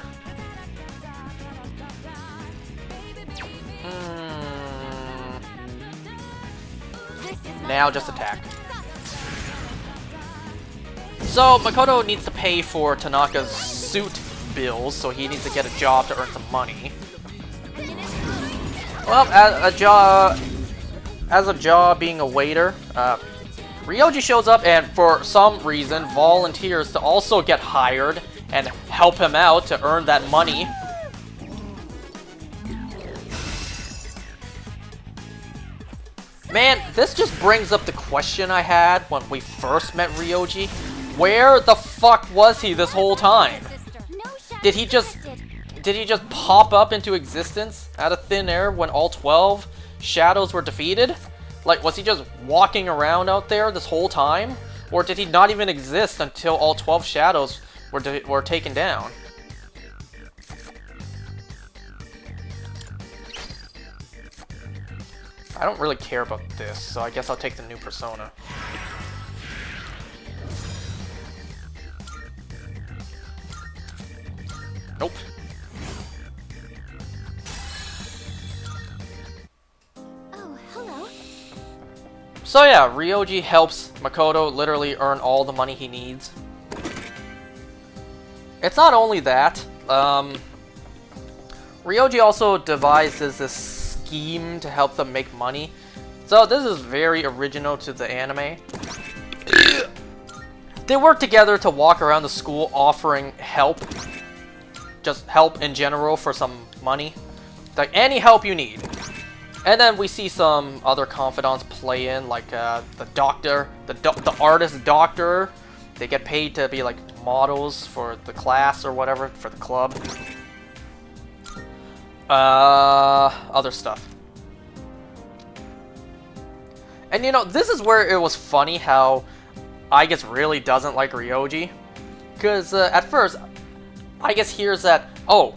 Now just attack. So Makoto needs to pay for Tanaka's suit bills, so he needs to get a job to earn some money. Well, as a job being a waiter, Ryoji shows up and for some reason volunteers to also get hired and help him out to earn that money. Man, this just brings up the question I had when we first met Ryoji. Where the fuck was he this whole time? Did he just pop up into existence out of thin air when all 12 shadows were defeated? Like, was he just walking around out there this whole time? Or did he not even exist until all 12 shadows were taken down? I don't really care about this, so I guess I'll take the new persona. Nope. Oh, hello. So yeah, Ryoji helps Makoto literally earn all the money he needs. It's not only that, Ryoji also devises this scheme to help them make money. So this is very original to the anime. They work together to walk around the school offering help. Just help in general for some money. Like any help you need. And then we see some other confidants play in, like the doctor, the artist doctor. They get paid to be like models for the class or whatever, for the club. Other stuff. And you know, this is where it was funny how I guess really doesn't like Ryoji. Because at first, I guess hears that, oh,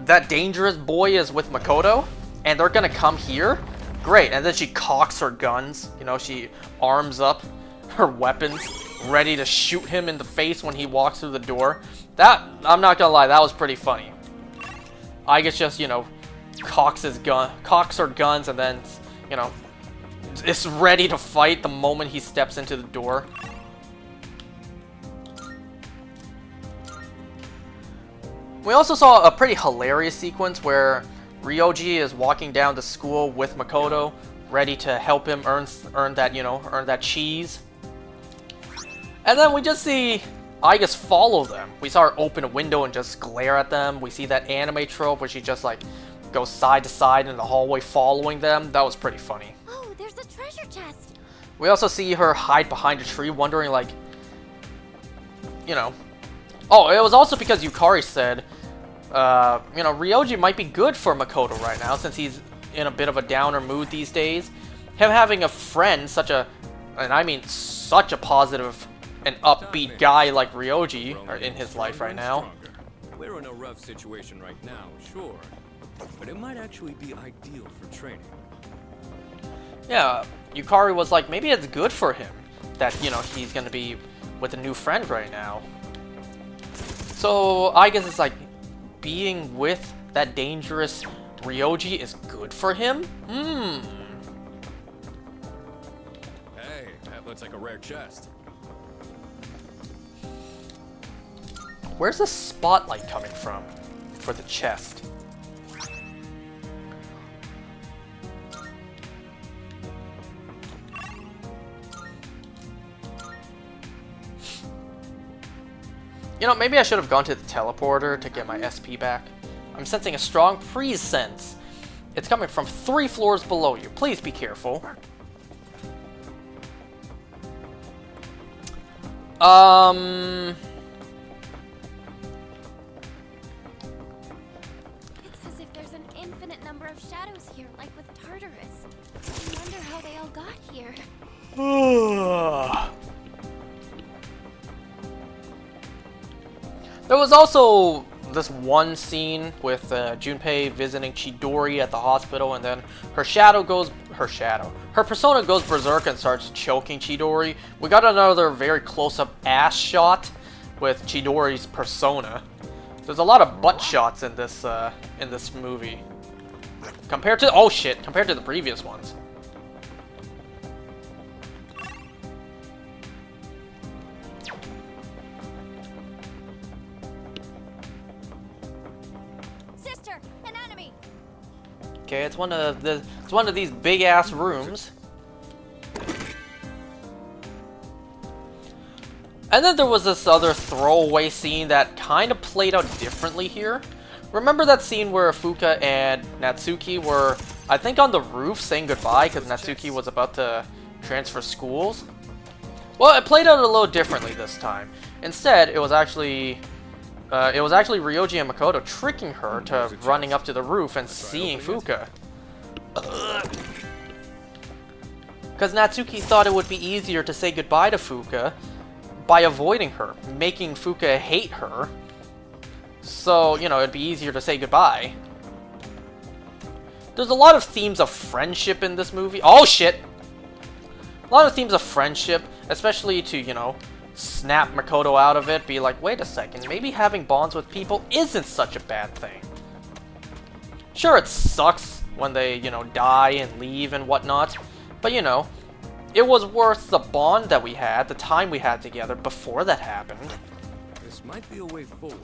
that dangerous boy is with Makoto, and they're gonna come here? Great, and then she cocks her guns, you know, she arms up her weapons, ready to shoot him in the face when he walks through the door. That, I'm not gonna lie, that was pretty funny. I guess just, you know, cocks her guns, and then, you know, is ready to fight the moment he steps into the door. We also saw a pretty hilarious sequence where Ryoji is walking down to school with Makoto, ready to help him earn that cheese. And then we just see I guess follow them. We saw her open a window and just glare at them. We see that anime trope where she just like goes side to side in the hallway following them. That was pretty funny. Oh, there's a treasure chest. We also see her hide behind a tree, wondering like, you know. Oh, it was also because Yukari said, you know, Ryoji might be good for Makoto right now since he's in a bit of a downer mood these days. Him having a friend, such a, and I mean such a positive and upbeat guy like Ryoji are in his life right now. We're in a rough situation right now, sure, but it might actually be ideal for training. Yeah, Yukari was like, maybe it's good for him that, you know, he's gonna be with a new friend right now. So I guess it's like being with that dangerous Ryoji is good for him? Hey, that looks like a rare chest. Where's the spotlight coming from for the chest? You know, maybe I should have gone to the teleporter to get my SP back. I'm sensing a strong presence. It's coming from 3 floors below you. Please be careful. It's as if there's an infinite number of shadows here, like with Tartarus. I wonder how they all got here. There was also this one scene with Junpei visiting Chidori at the hospital, and then her persona goes berserk and starts choking Chidori. We got another very close-up ass shot with Chidori's persona. There's a lot of butt shots in this movie compared to the previous ones. Okay, it's one of these big ass rooms. And then there was this other throwaway scene that kind of played out differently here. Remember that scene where Fuka and Natsuki were, I think, on the roof saying goodbye because Natsuki was about to transfer schools? Well, it played out a little differently this time. Instead, it was actually Ryoji and Makoto tricking her to running up to the roof and seeing Fuka. Because Natsuki thought it would be easier to say goodbye to Fuka by avoiding her, making Fuka hate her. So, you know, it'd be easier to say goodbye. There's a lot of themes of friendship in this movie. Oh shit! A lot of themes of friendship, especially to, you know, snap Makoto out of it, be like, wait a second, maybe having bonds with people isn't such a bad thing. Sure, it sucks when they, you know, die and leave and whatnot, but you know, it was worth the bond that we had, the time we had together before that happened. This might be a way forward.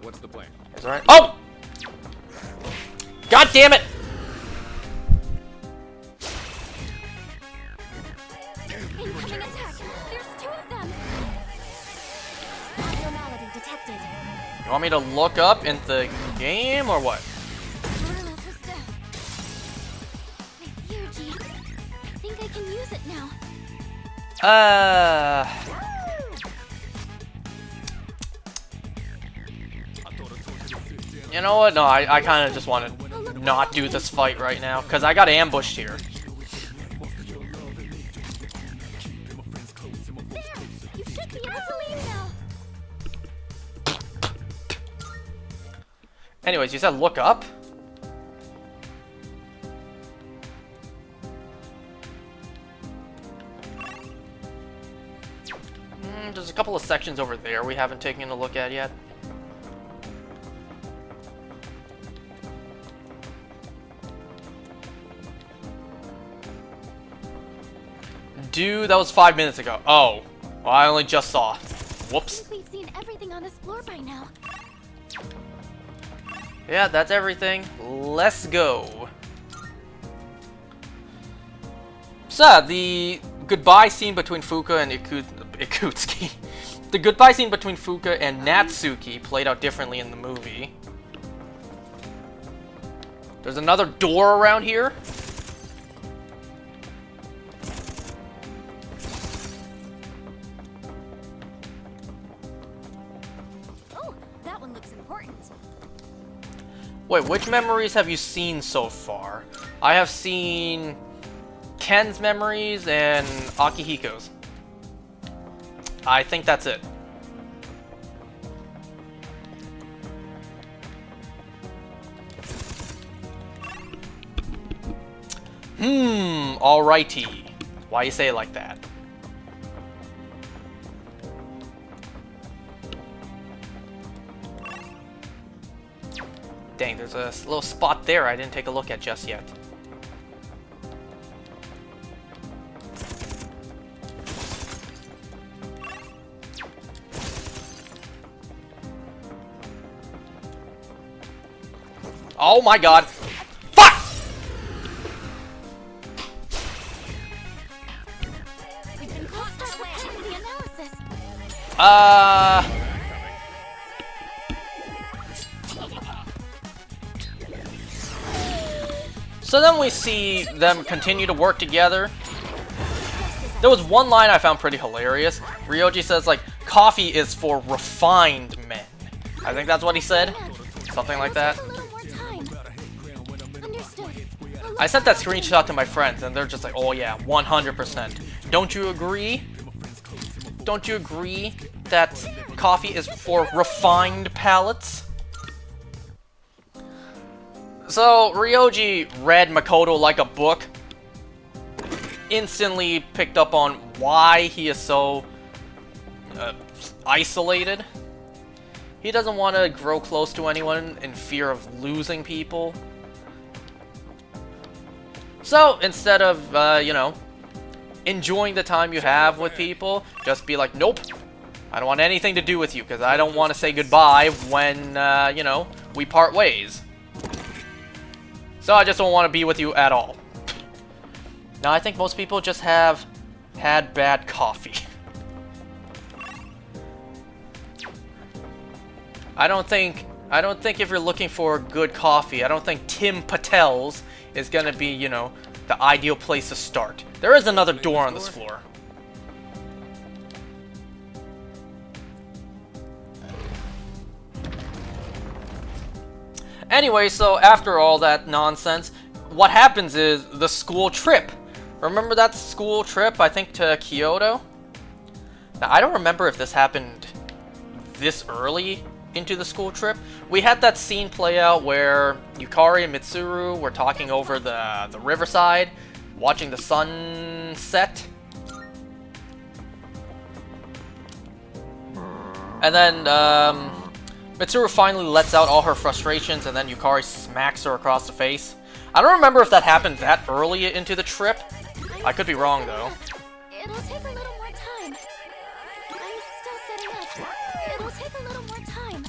What's the plan? Is there any— oh! God damn it! Incoming attack! There's 2 of them! Abnormality detected. You want me to look up in the game or what? My Yuji. I think I can use it now. You know what? No, I kind of just want to not do this fight right now, because I got ambushed here. You should be able to leave now. Anyways, you said look up? There's a couple of sections over there we haven't taken a look at yet. Dude, that was 5 minutes ago. Oh, well, I only just saw. I Whoops. think we've seen everything on this floor by now. Yeah, that's everything. Let's go. So, the goodbye scene between Fuka and Ikutsuki. The goodbye scene between Fuka and Natsuki played out differently in the movie. There's another door around here. Oh, that one looks important. Wait, which memories have you seen so far? I have seen Ken's memories and Akihiko's. I think that's it. Alrighty. Why you say it like that? Dang, there's a little spot there I didn't take a look at just yet. Oh my god. Fuck! We've been close to the analysis. So then we see them continue to work together. There was one line I found pretty hilarious. Ryoji says, like, coffee is for refined men. I think that's what he said. Something like that. A little more time. Understood. I sent that screenshot to my friends, and they're just like, oh yeah, 100%. Don't you agree? Don't you agree that coffee is for refined palates? So, Ryoji read Makoto like a book. Instantly picked up on why he is so isolated. He doesn't want to grow close to anyone in fear of losing people. So, instead of, you know, enjoying the time you have with people, just be like, nope, I don't want anything to do with you, because I don't want to say goodbye when, you know, we part ways. So I just don't want to be with you at all. Now, I think most people just have had bad coffee. I don't think if you're looking for good coffee, I don't think Tim Patel's is gonna be, you know, the ideal place to start. There is another door on this floor. Anyway, so after all that nonsense, what happens is the school trip. Remember that school trip, I think, to Kyoto? Now, I don't remember if this happened this early into the school trip. We had that scene play out where Yukari and Mitsuru were talking over the riverside, watching the sun set. And then, Mitsuru finally lets out all her frustrations, and then Yukari smacks her across the face. I don't remember if that happened that early into the trip. I could be wrong, though. It'll take a little more time. I'm still setting up. It'll take a little more time.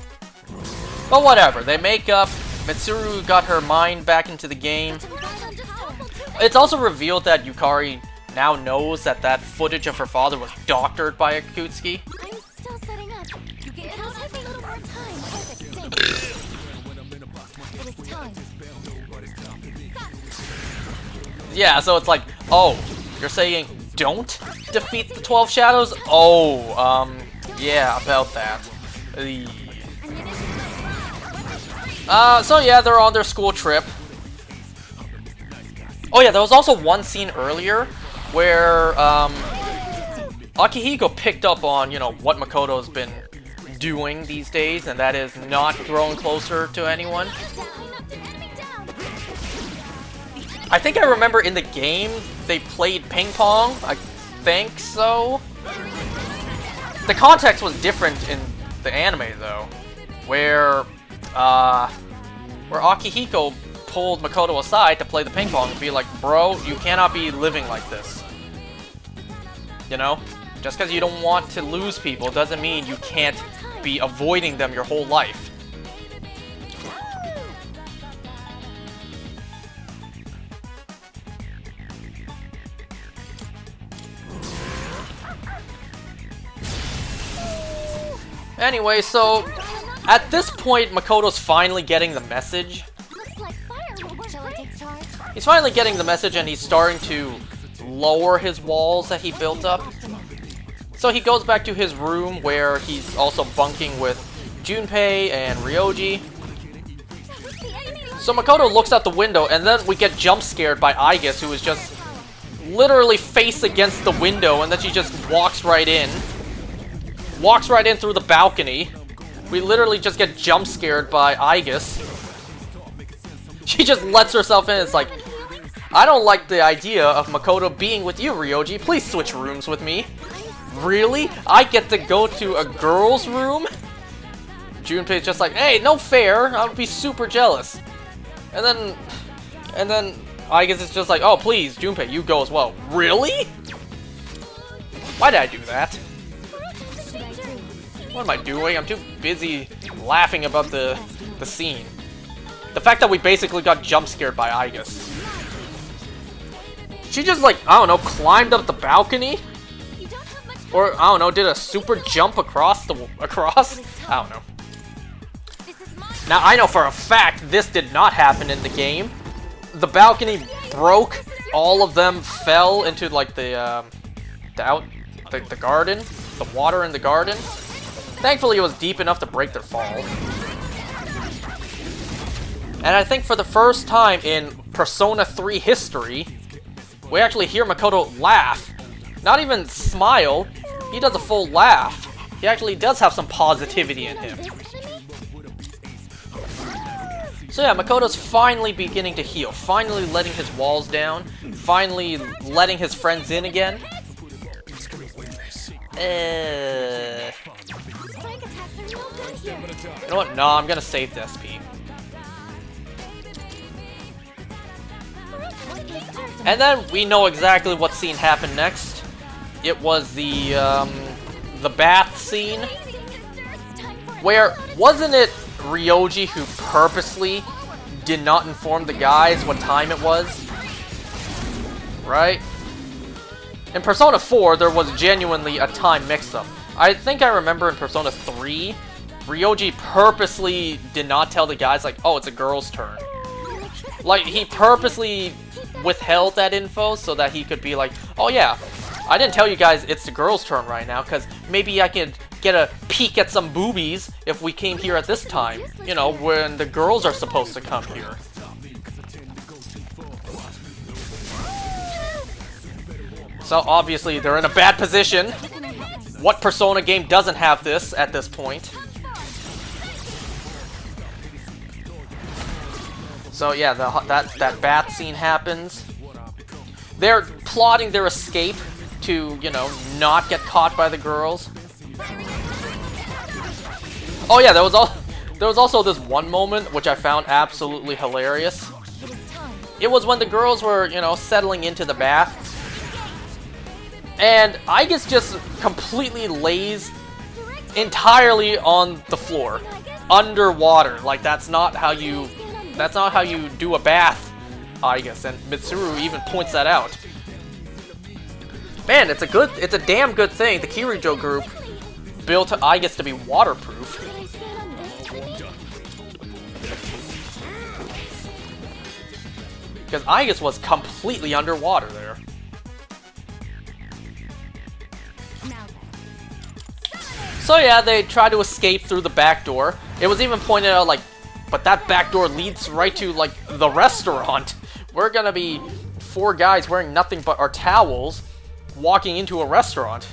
But whatever, they make up. Mitsuru got her mind back into the game. It's also revealed that Yukari now knows that that footage of her father was doctored by Akutsuki. I'm still setting up. It'll take a little more time. Perfect. It is time. Yeah, so it's like, oh, you're saying don't defeat the 12 Shadows? Oh, yeah, about that. So yeah, they're on their school trip. Oh yeah, there was also one scene earlier where Akihiko picked up on, you know, what Makoto's been doing these days, and that is not growing closer to anyone. I think I remember in the game they played ping pong. I think so. The context was different in the anime though, where Akihiko pulled Makoto aside to play the ping pong and be like, bro, you cannot be living like this. You know? Just because you don't want to lose people doesn't mean you can't be avoiding them your whole life. Anyway, so at this point, Makoto's finally getting the message. Looks like fire. Shall I take charge? He's finally getting the message and he's starting to lower his walls that he built up. So he goes back to his room where he's also bunking with Junpei and Ryoji. So Makoto looks out the window and then we get jump scared by Aigis, who is just literally face against the window, and then she just walks right in. Walks right in through the balcony. We literally just get jump scared by Aigis. She just lets herself in. It's like, I don't like the idea of Makoto being with you, Ryoji. Please switch rooms with me. Really? I get to go to a girl's room? Junpei's just like, hey, no fair. I would be super jealous. And then Aigis is just like, oh, please, Junpei, you go as well. Really? Why did I do that? What am I doing? I'm too busy laughing about the scene. The fact that we basically got jump scared by Aigis. She just like, I don't know, climbed up the balcony? Or, I don't know, did a super jump across? I don't know. Now, I know for a fact this did not happen in the game. The balcony broke. All of them fell into like the garden. The water in the garden. Thankfully, it was deep enough to break their fall. And I think for the first time in Persona 3 history, we actually hear Makoto laugh. Not even smile, he does a full laugh. He actually does have some positivity in him. So yeah, Makoto's finally beginning to heal. Finally letting his walls down. Finally letting his friends in again. You know what? No, I'm gonna save the SP. And then we know exactly what scene happened next. It was the bath scene. Where, wasn't it Ryoji who purposely did not inform the guys what time it was? Right? In Persona 4, there was genuinely a time mix-up. I think I remember in Persona 3, Ryoji purposely did not tell the guys, like, oh, it's a girl's turn. Like, he purposely withheld that info so that he could be like, oh yeah, I didn't tell you guys it's the girl's turn right now, because maybe I could get a peek at some boobies if we came here at this time. You know, when the girls are supposed to come here. So obviously they're in a bad position. What Persona game doesn't have this at this point? So yeah, that bath scene happens. They're plotting their escape to, you know, not get caught by the girls. Oh yeah, there was also this one moment which I found absolutely hilarious. It was when the girls were, you know, settling into the bath. And Aigis just completely lays entirely on the floor, underwater. Like, that's not how you do a bath, Aigis, and Mitsuru even points that out. Man, it's a damn good thing the Kirijo group built Aigis to be waterproof. Because Aigis was completely underwater there. So yeah, they try to escape through the back door. It was even pointed out, like, But that back door leads right to, like, the restaurant. We're gonna be 4 guys wearing nothing but our towels walking into a restaurant.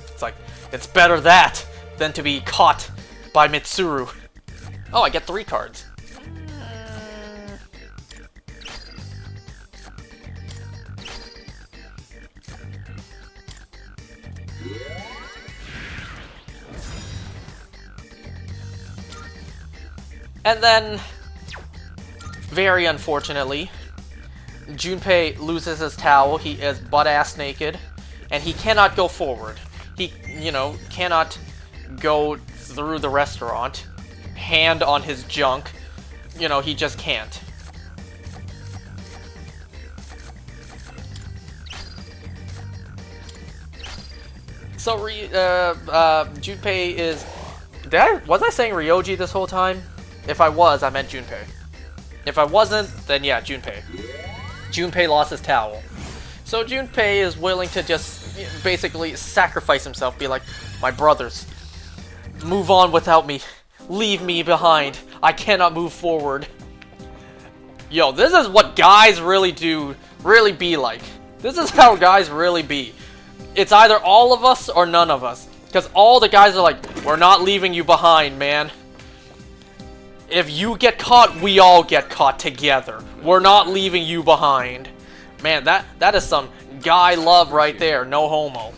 It's like, it's better that than to be caught by Mitsuru. Oh, I get 3 cards. And then, very unfortunately, Junpei loses his towel. He is butt-ass naked, and he cannot go forward. He, cannot go through the restaurant, hand on his junk. He just can't. So, Junpei is... Was I saying Ryoji this whole time? If I was, I meant Junpei. If I wasn't, then yeah, Junpei. Junpei lost his towel. So Junpei is willing to just basically sacrifice himself, be like, my brothers, move on without me. Leave me behind. I cannot move forward. Yo, this is what guys really be like. This is how guys really be. It's either all of us or none of us. Because all the guys are like, we're not leaving you behind, man. If you get caught, we all get caught together. We're not leaving you behind. Man, that is some guy love right there. No homo.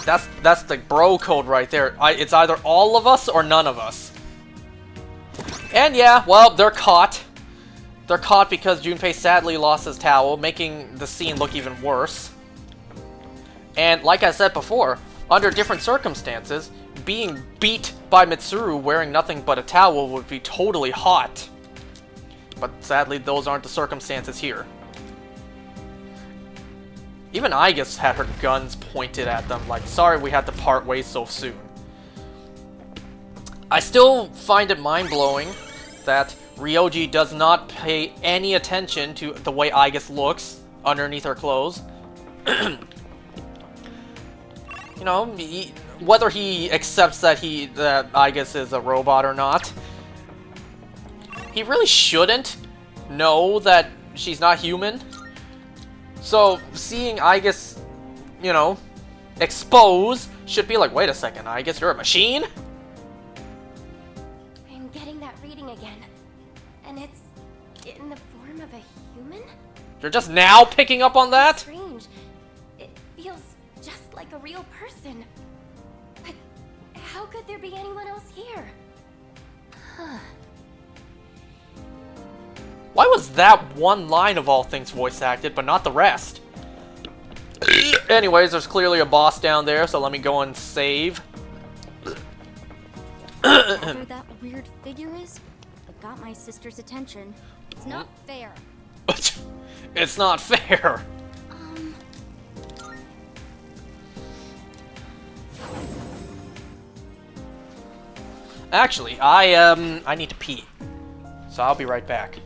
That's the bro code right there. It's either all of us or none of us. And yeah, well, they're caught. They're caught because Junpei sadly lost his towel, making the scene look even worse. And like I said before, under different circumstances, being beat by Mitsuru wearing nothing but a towel would be totally hot. But sadly, those aren't the circumstances here. Even Aigis had her guns pointed at them, like, sorry we had to part ways so soon. I still find it mind-blowing that Ryoji does not pay any attention to the way Aigis looks underneath her clothes. Whether he accepts that Aigis is a robot or not, he really shouldn't know that she's not human. So, seeing Aigis, expose should be like, wait a second, Aigis, you're a machine? I'm getting that reading again. And it's in the form of a human? You're just now picking up on that? Strange. It feels just like a real person. But how could there be anyone else here? Huh. Why was that one line of all things voice acted, but not the rest? Anyways, there's clearly a boss down there, so let me go and save. Whatever that weird figure is, it got my sister's attention. It's not fair. It's not fair. Actually, I need to pee. So I'll be right back.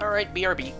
Alright, BRB.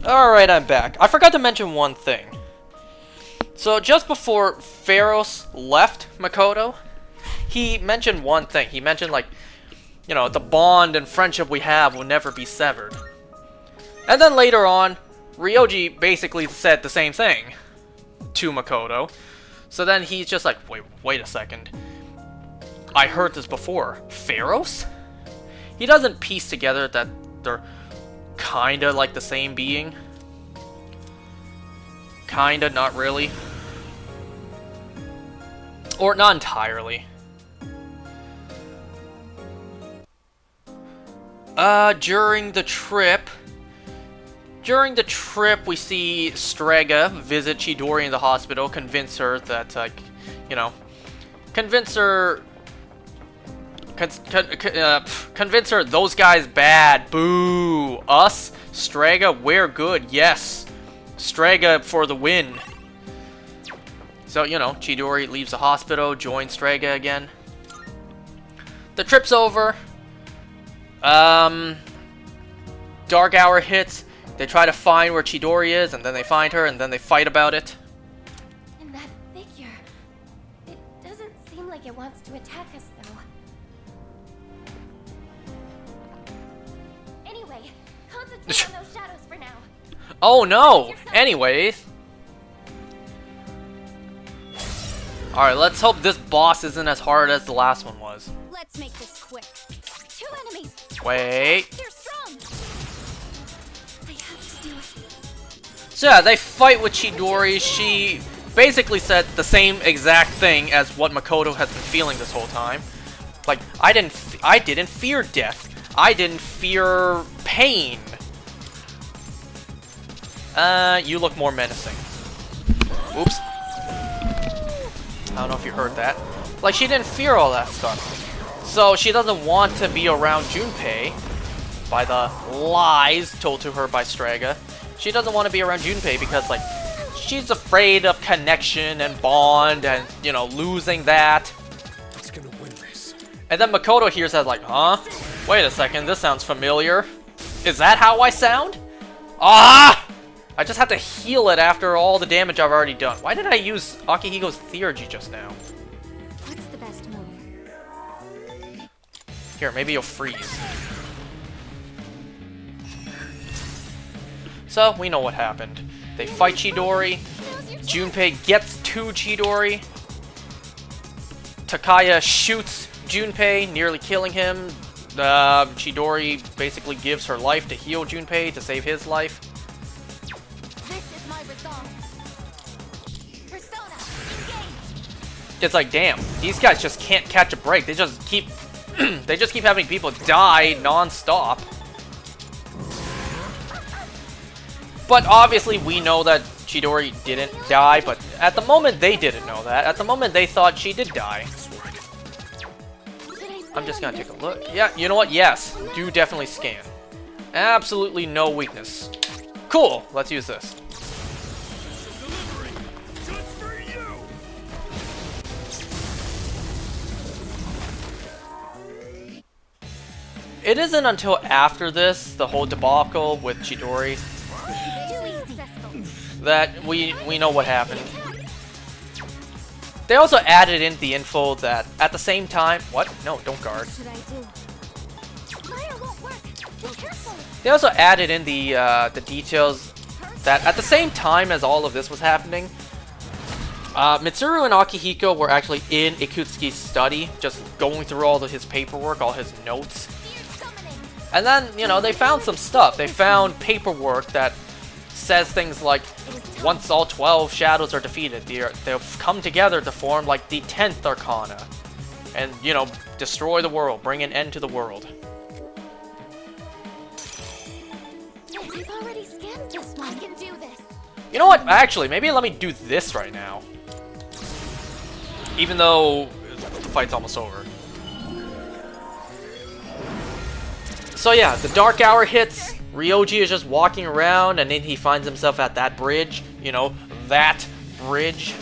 Alright, I'm back. I forgot to mention one thing. So, just before Pharos left Makoto, he mentioned one thing. He mentioned, like, you know, the bond and friendship we have will never be severed. And then later on, Ryoji basically said the same thing to Makoto. So then he's just like, wait a second. I heard this before. Pharos? He doesn't piece together that they're kinda like the same being. Kinda, not really. Or not entirely. During the trip, we see Strega visit Chidori in the hospital, convince her that, you know, convince her those guys bad, boo, us, Strega, we're good, yes, Strega for the win. So, you know, Chidori leaves the hospital, joins Strega again. The trip's over. Dark hour hits. They try to find where Chidori is, and then they find her, and then they fight about it. And that figure... it doesn't seem like it wants to attack us, though. Anyway, concentrate on those shadows for now. Oh no! Anyways. Alright, let's hope this boss isn't as hard as the last one was. Let's make this quick. 2 enemies! Wait. They're strong! I have to do it. So yeah, they fight with Chidori. She basically said the same exact thing as what Makoto has been feeling this whole time. Like, I didn't fear death. I didn't fear pain. You look more menacing. Oops. I don't know if you heard that. Like, she didn't fear all that stuff. So she doesn't want to be around Junpei by the lies told to her by Strega. She doesn't want to be around Junpei because, like, she's afraid of connection and bond and, you know, losing that. Who's gonna win this? And then Makoto hears that, like, huh? Wait a second, this sounds familiar. Is that how I sound? Ah! I just have to heal it after all the damage I've already done. Why did I use Akihiko's Theurgy just now? What's the best move? Here, maybe you'll freeze. So, we know what happened. They fight Chidori. Junpei gets to Chidori. Takaya shoots Junpei, nearly killing him. Chidori basically gives her life to heal Junpei, to save his life. This is my resolve. Persona, engage! It's like, damn, these guys just can't catch a break. They just keep they just keep having people die non-stop. But obviously we know that Chidori didn't die, but at the moment they didn't know that. At the moment they thought she did die. I'm just gonna take a look. Yeah, you know what? Yes, do definitely scan. Absolutely no weakness. Cool, let's use this. Delivering just for you. It isn't until after this, the whole debacle with Chidori, that we know what happened. They also added in the info that at the same time... What? No, don't guard. What should I do? Fire won't work. Be careful. They also added in the details that at the same time as all of this was happening, Mitsuru and Akihiko were actually in Ikutsuki's study, just going through all of his paperwork, all his notes. And then, you know, they found some stuff. They found paperwork that says things like, once all 12 shadows are defeated, they'll come together to form, like, the 10th Arcana. And, you know, destroy the world, bring an end to the world. We've already scanned this one. I can do this. You know what? Actually, maybe let me do this right now. Even though the fight's almost over. So yeah, the dark hour hits. Ryoji is just walking around, and then he finds himself at that bridge. You know, that bridge.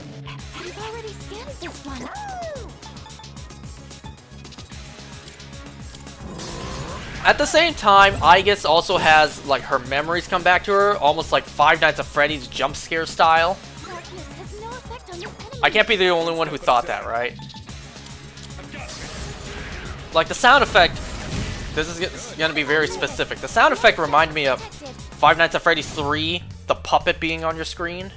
We've already scanned this one. At the same time, Aigis also has, like, her memories come back to her, almost like Five Nights at Freddy's jump scare style. Darkness has no effect on this enemy. I can't be the only one who thought that, right? Like, the sound effect, this is gonna be very specific. The sound effect reminded me of Five Nights at Freddy's 3, the puppet being on your screen.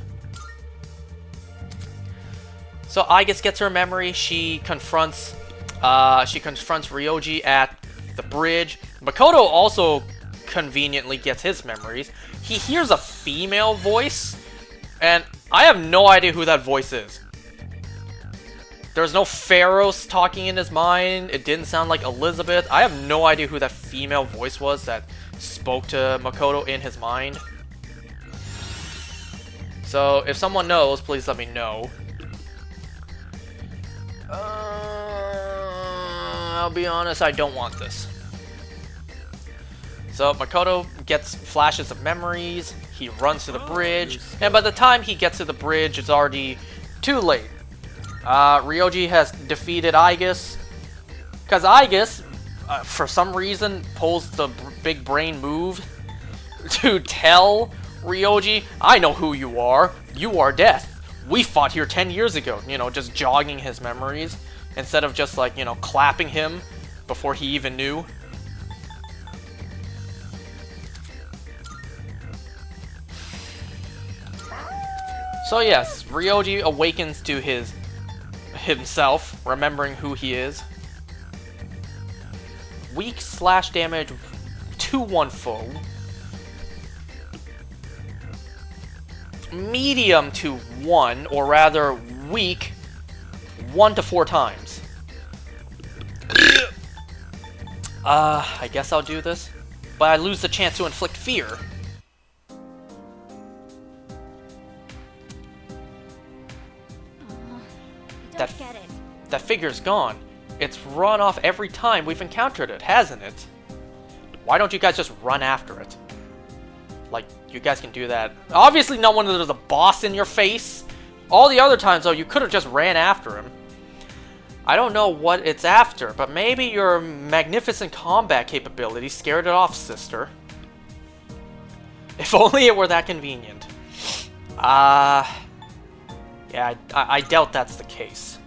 So Aigis gets her memory. She confronts Ryoji at the bridge. Makoto also conveniently gets his memories. He hears a female voice, and I have no idea who that voice is. There's no Pharaohs talking in his mind. It didn't sound like Elizabeth. I have no idea who that female voice was that spoke to Makoto in his mind. So if someone knows, please let me know. I'll be honest, I don't want this. So Makoto gets flashes of memories. He runs to the bridge, and by the time he gets to the bridge, it's already too late. Ryoji has defeated Aigis, because Aigis, for some reason, pulls the big brain move to tell Ryoji, I know who you are. You are Death. We fought here 10 years ago. You know, just jogging his memories instead of just, like, you know, clapping him before he even knew. So yes, Ryoji awakens to himself, remembering who he is. Weak slash damage to one foe. Medium to 1, or rather weak 1 to 4 times. I guess I'll do this, but I lose the chance to inflict fear. I don't get it. That figure's gone. It's run off every time we've encountered it, hasn't it? Why don't you guys just run after it? Like, you guys can do that. Obviously not when there's a boss in your face. All the other times, though, you could have just ran after him. I don't know what it's after, but maybe your magnificent combat capability scared it off, sister. If only it were that convenient. Yeah, I doubt that's the case.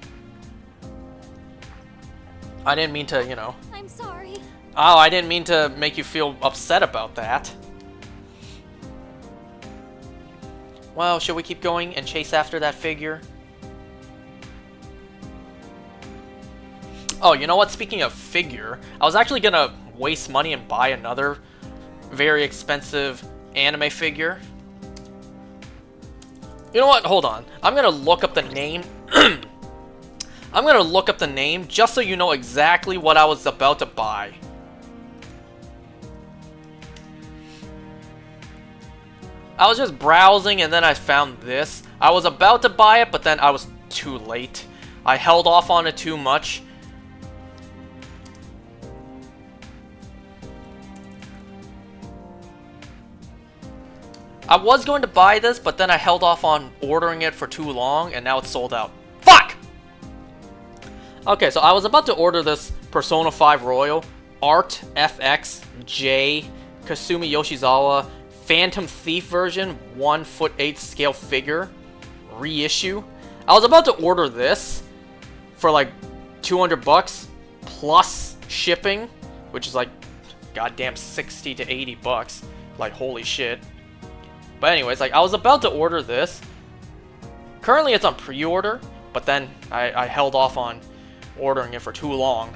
I didn't mean to, you know... I'm sorry. Oh, I didn't mean to make you feel upset about that. Well, should we keep going and chase after that figure? Oh, you know what? Speaking of figure, I was actually gonna waste money and buy another very expensive anime figure. You know what? Hold on. I'm gonna look up the name. I'm gonna look up the name just so you know exactly what I was about to buy. I was just browsing and then I found this. I was about to buy it, but then I was too late. I held off on it too much. I was going to buy this, but then I held off on ordering it for too long, and now it's sold out. Fuck! Okay, so I was about to order this Persona 5 Royal Art FX J Kasumi Yoshizawa Phantom Thief version 1'8" scale figure reissue. I was about to order this for like $200 plus shipping, which is like goddamn 60 to 80 bucks. Like, holy shit. But anyways, like, I was about to order this. Currently it's on pre-order, but then I held off on ordering it for too long.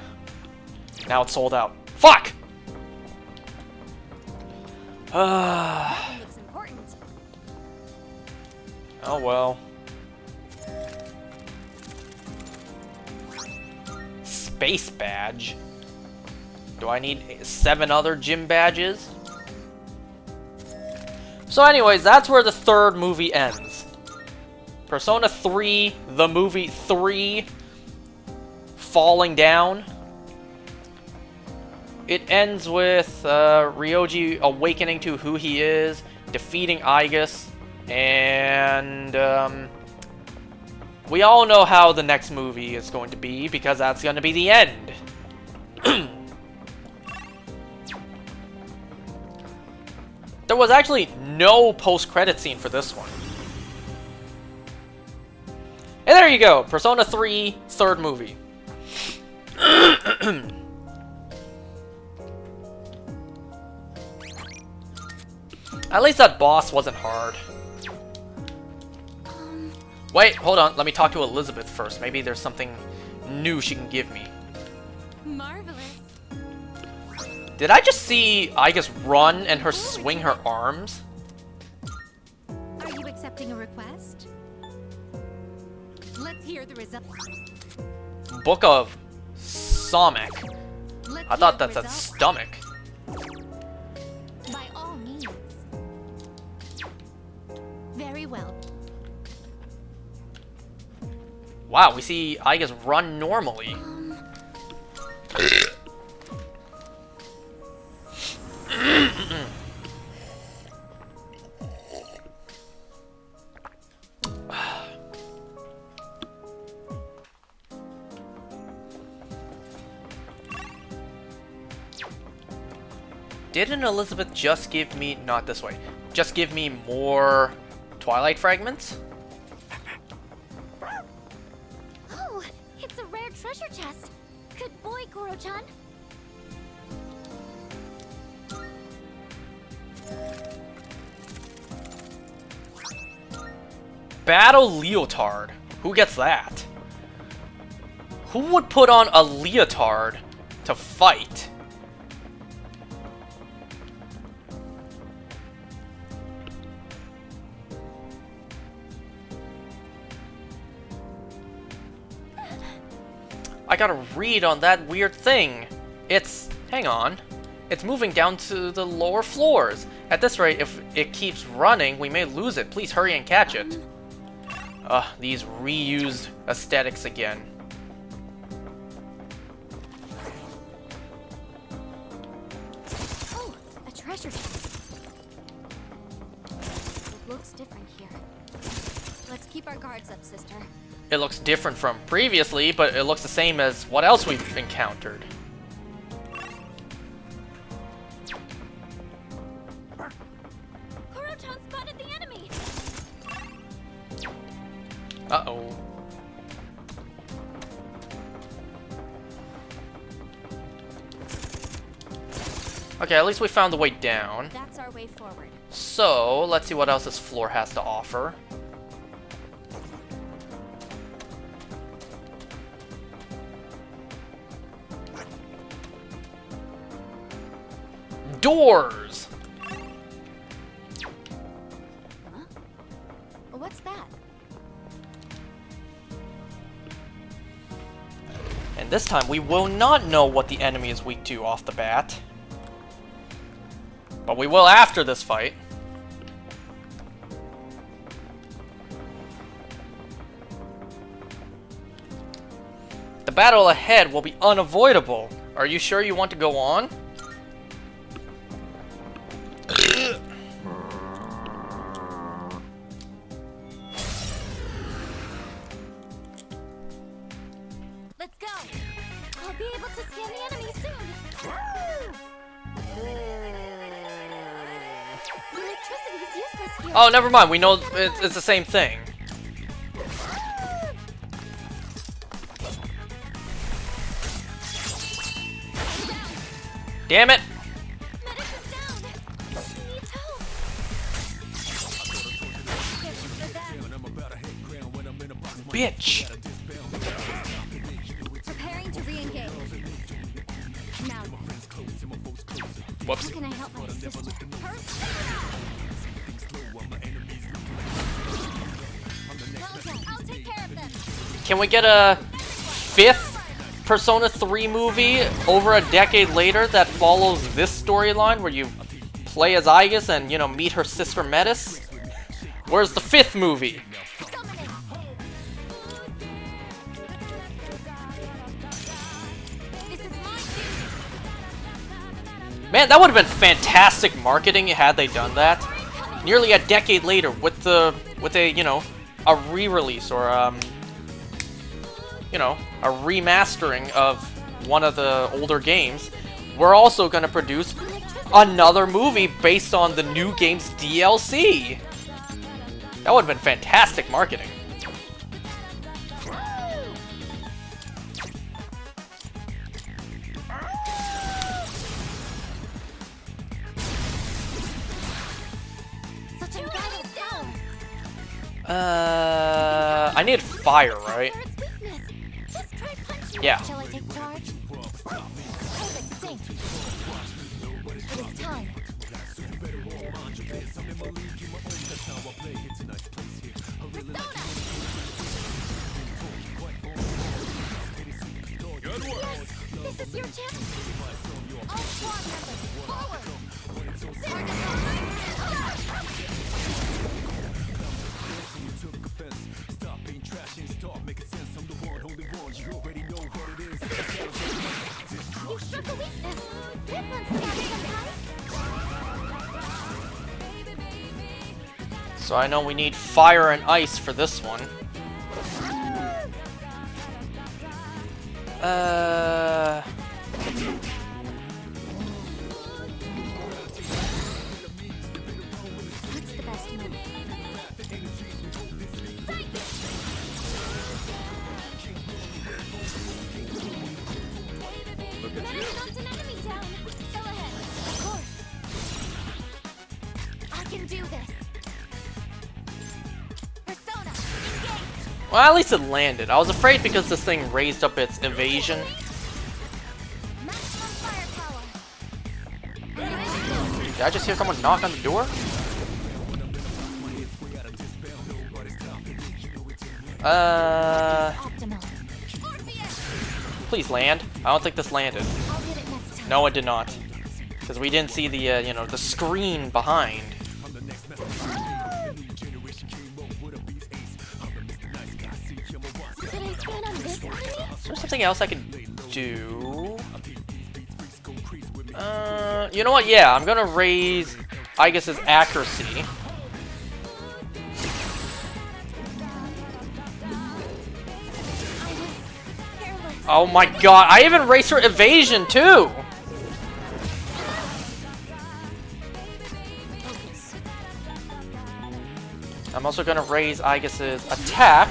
Now it's sold out. Fuck! Looks important. Oh well. Space badge. Do I need 7 other gym badges? So anyways, that's where the third movie ends. Persona 3, the movie 3, falling down. It ends with Ryoji awakening to who he is, defeating Aigis, and we all know how the next movie is going to be, because that's going to be the end. There was actually no post-credit scene for this one. And there you go, Persona 3 third movie. At least that boss wasn't hard. Wait, hold on. Let me talk to Elizabeth first. Maybe there's something new she can give me. Marvelous. Did I just see I guess run and her swing her arms? Are you accepting a request? Let's hear the result. Book of Somek. Let's I thought hear that the said result. stomach. By all means. Very well. Wow, we see I guess run normally. Didn't Elizabeth just give me, not this way, just give me more Twilight fragments? Oh, it's a rare treasure chest. Good boy, Koro-chan. Battle leotard. Who gets that? Who would put on a leotard to fight? I gotta read on that weird thing. It's... hang on. It's moving down to the lower floors. At this rate, if it keeps running, we may lose it. Please hurry and catch it. These reused aesthetics again. Oh, a treasure chest. It looks different here. Let's keep our guards up, sister. It looks different from previously, but it looks the same as what else we've encountered. Koro-chan spotted the enemy! Uh-oh. Okay, at least we found the way down. That's our way forward. So, let's see what else this floor has to offer. Doors! Huh? What's that? And this time, we will not know what the enemy is weak to off the bat. But we will after this fight. The battle ahead will be unavoidable. Are you sure you want to go on? Let's go! I'll be able to scan the enemy soon! The electricity is useless here! Oh, never mind. We know it's the same thing. Damn it! Medic is down! He needs help! Bitch! Preparing to re-engage. Now, Whoops. how can I help my sister? I'll take care of them! Can we get a fifth Persona 3 movie over a decade later that follows this storyline where you play as Aigis and, you know, meet her sister Metis? Where's the fifth movie? Summoning! This is my duty! Man, that would have been fantastic marketing had they done that. Nearly a decade later with a, you know, a re-release or, you know, a remastering of one of the older games. We're also going to produce another movie based on the new game's DLC. That would have been fantastic marketing. Such a guiding power. I need fire, right? For its weakness. Just try punching Yeah. it. Shall I take charge? Perfect sync. It is time. Persona! This is your chance. All squad members, forward! Target You struck a weakness. That one's So I know we need fire and ice for this one. What's the best move? Look at you. knocked an enemy down. Go ahead. Of course. I can do this. Persona, engage. Well, at least it landed. I was afraid because this thing raised up its evasion. Maximum firepower. Did I just hear someone knock on the door? Optimal. Please land. I don't think this landed. I'll get it next time. No, it did not. Because we didn't see the, you know, the screen behind. Could I stand on this enemy? Is there something else I can do? You know what? Yeah, I'm gonna raise Aegis's accuracy. Careless. Oh my god, I even raised her evasion too! Focus. I'm also gonna raise Aegis's attack.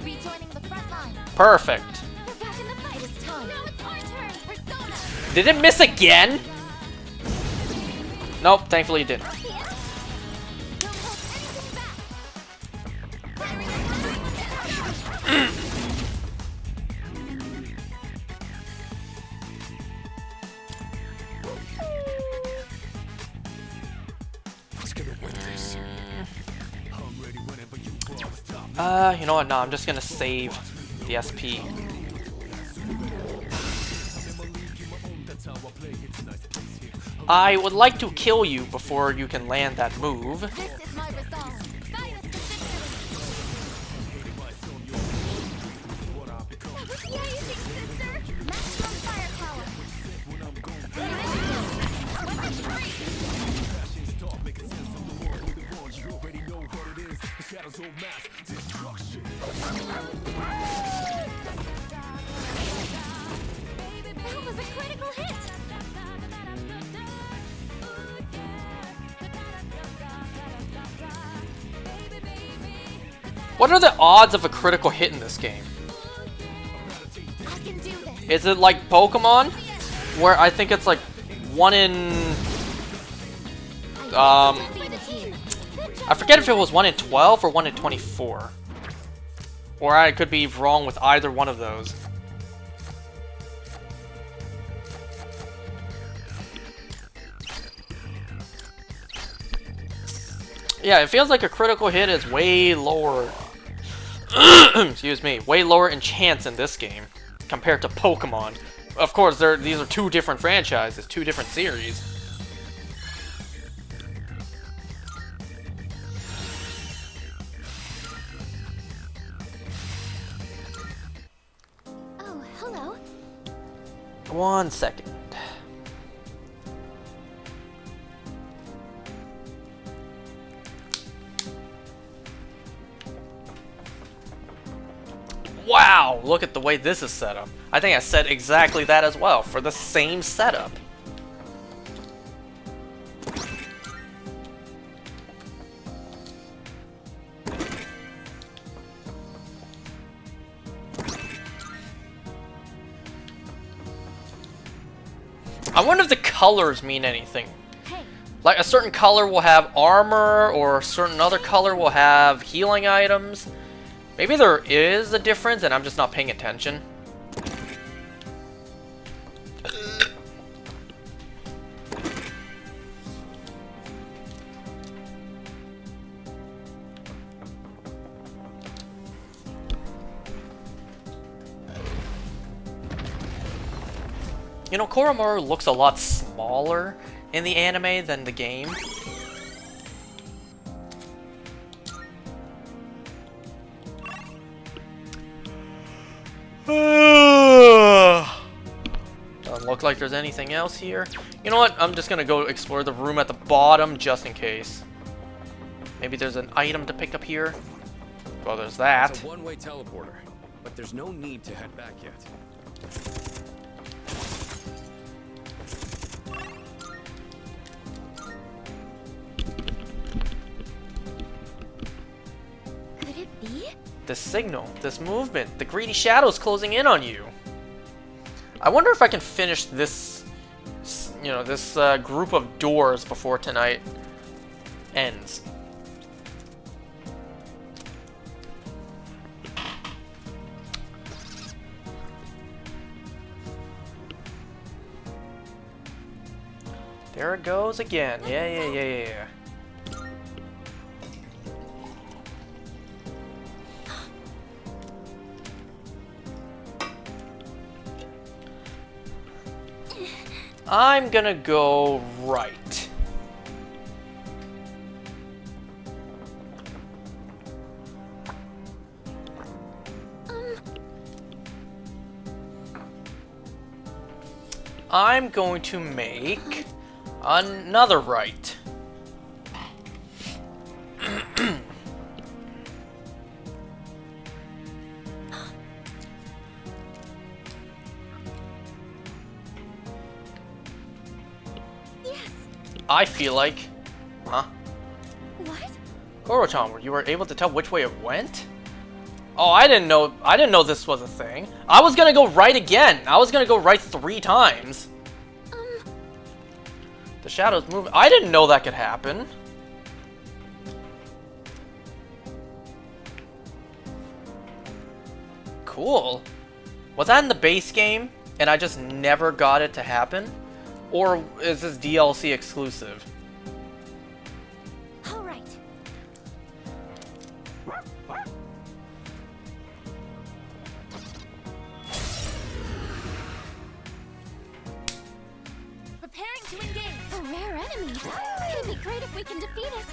Rejoining the front line. Perfect. We're back in the fight. It's time. Now it's our turn. Persona. Did it miss again? Nope, thankfully it didn't. Yeah. Don't hold anything back. Firing You know what? No, I'm just gonna save the SP. I would like to kill you before you can land that move. This is my resolve. Guide us consistently. Amazing, sister. Maximum firepower. Weapon free. That was a critical hit. What are the odds of a critical hit in this game? I can do this. Is it like Pokemon, where I think it's like 1 in... Be the team. I forget if it was 1 in 12 or 1 in 24. Or I could be wrong with either one of those. Yeah, it feels like a critical hit is way lower. Excuse me, way lower in chance in this game compared to Pokemon. Of course, these are two different franchises, two different series. Oh, hello. 1 second. Wow, look at the way this is set up. I think I said exactly that as well, for the same setup. I wonder if the colors mean anything. Hey, Like, a certain color will have armor, or a certain other color will have healing items. Maybe there is a difference and I'm just not paying attention. You know, Koromaru looks a lot smaller in the anime than the game. Doesn't look like there's anything else here. You know what? I'm just gonna go explore the room at the bottom just in case. Maybe there's an item to pick up here. Well, there's that. It's a one-way teleporter, but there's no need to head back yet. Could it be? This signal, this movement, the greedy shadows closing in on you. I wonder if I can finish this, you know, this group of doors before tonight ends. There it goes again. Yeah. I'm gonna go right. I'm going to make another right. I feel like... Huh? What? Koro-chan, you were able to tell which way it went? Oh, I didn't know this was a thing. I was gonna go right again. I was gonna go right 3 times. The shadows move. I didn't know that could happen. Cool. Was that in the base game and I just never got it to happen? Or is this DLC exclusive? All right. preparing to engage. A rare enemy. It'd be great if we can defeat it.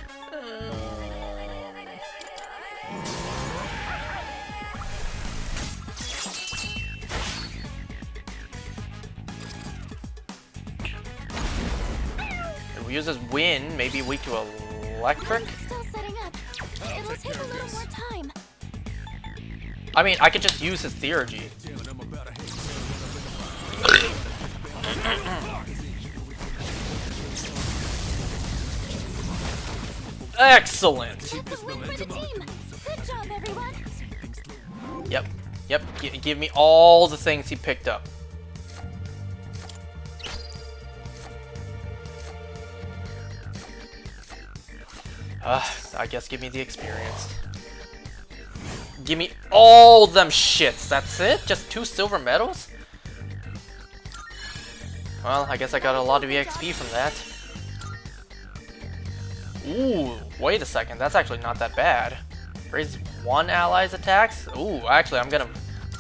If we use this wind, maybe weak to electric? Still setting up. It'll take a little more time. I mean, I could just use his theurgy. Excellent! That's a win for the team. Good job, everyone. Yep. Give me all the things he picked up. I guess give me the experience. Give me all them shits. That's it? Just 2 silver medals? Well, I guess I got a lot of EXP from that. Ooh, wait a second. That's actually not that bad. Raise 1 ally's attacks? Ooh, actually,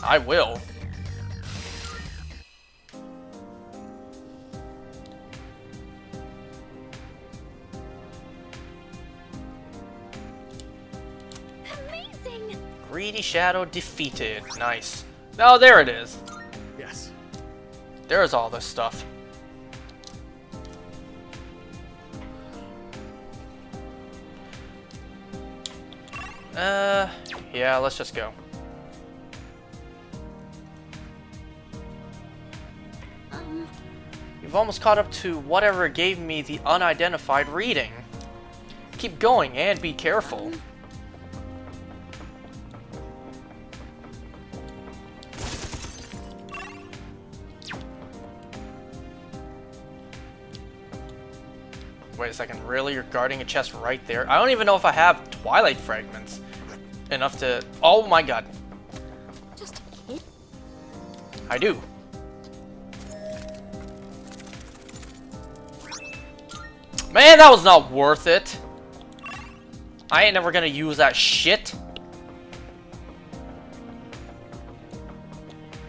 I will. Amazing. Greedy Shadow defeated. Nice. Oh, there it is. Yes. There's all this stuff. Yeah, let's just go. You've almost caught up to whatever gave me the unidentified reading. Keep going and be careful. Wait a second, really? You're guarding a chest right there? I don't even know if I have Twilight Fragments enough to... Oh my god. Just a kid? I do. Man, that was not worth it. I ain't never gonna use that shit.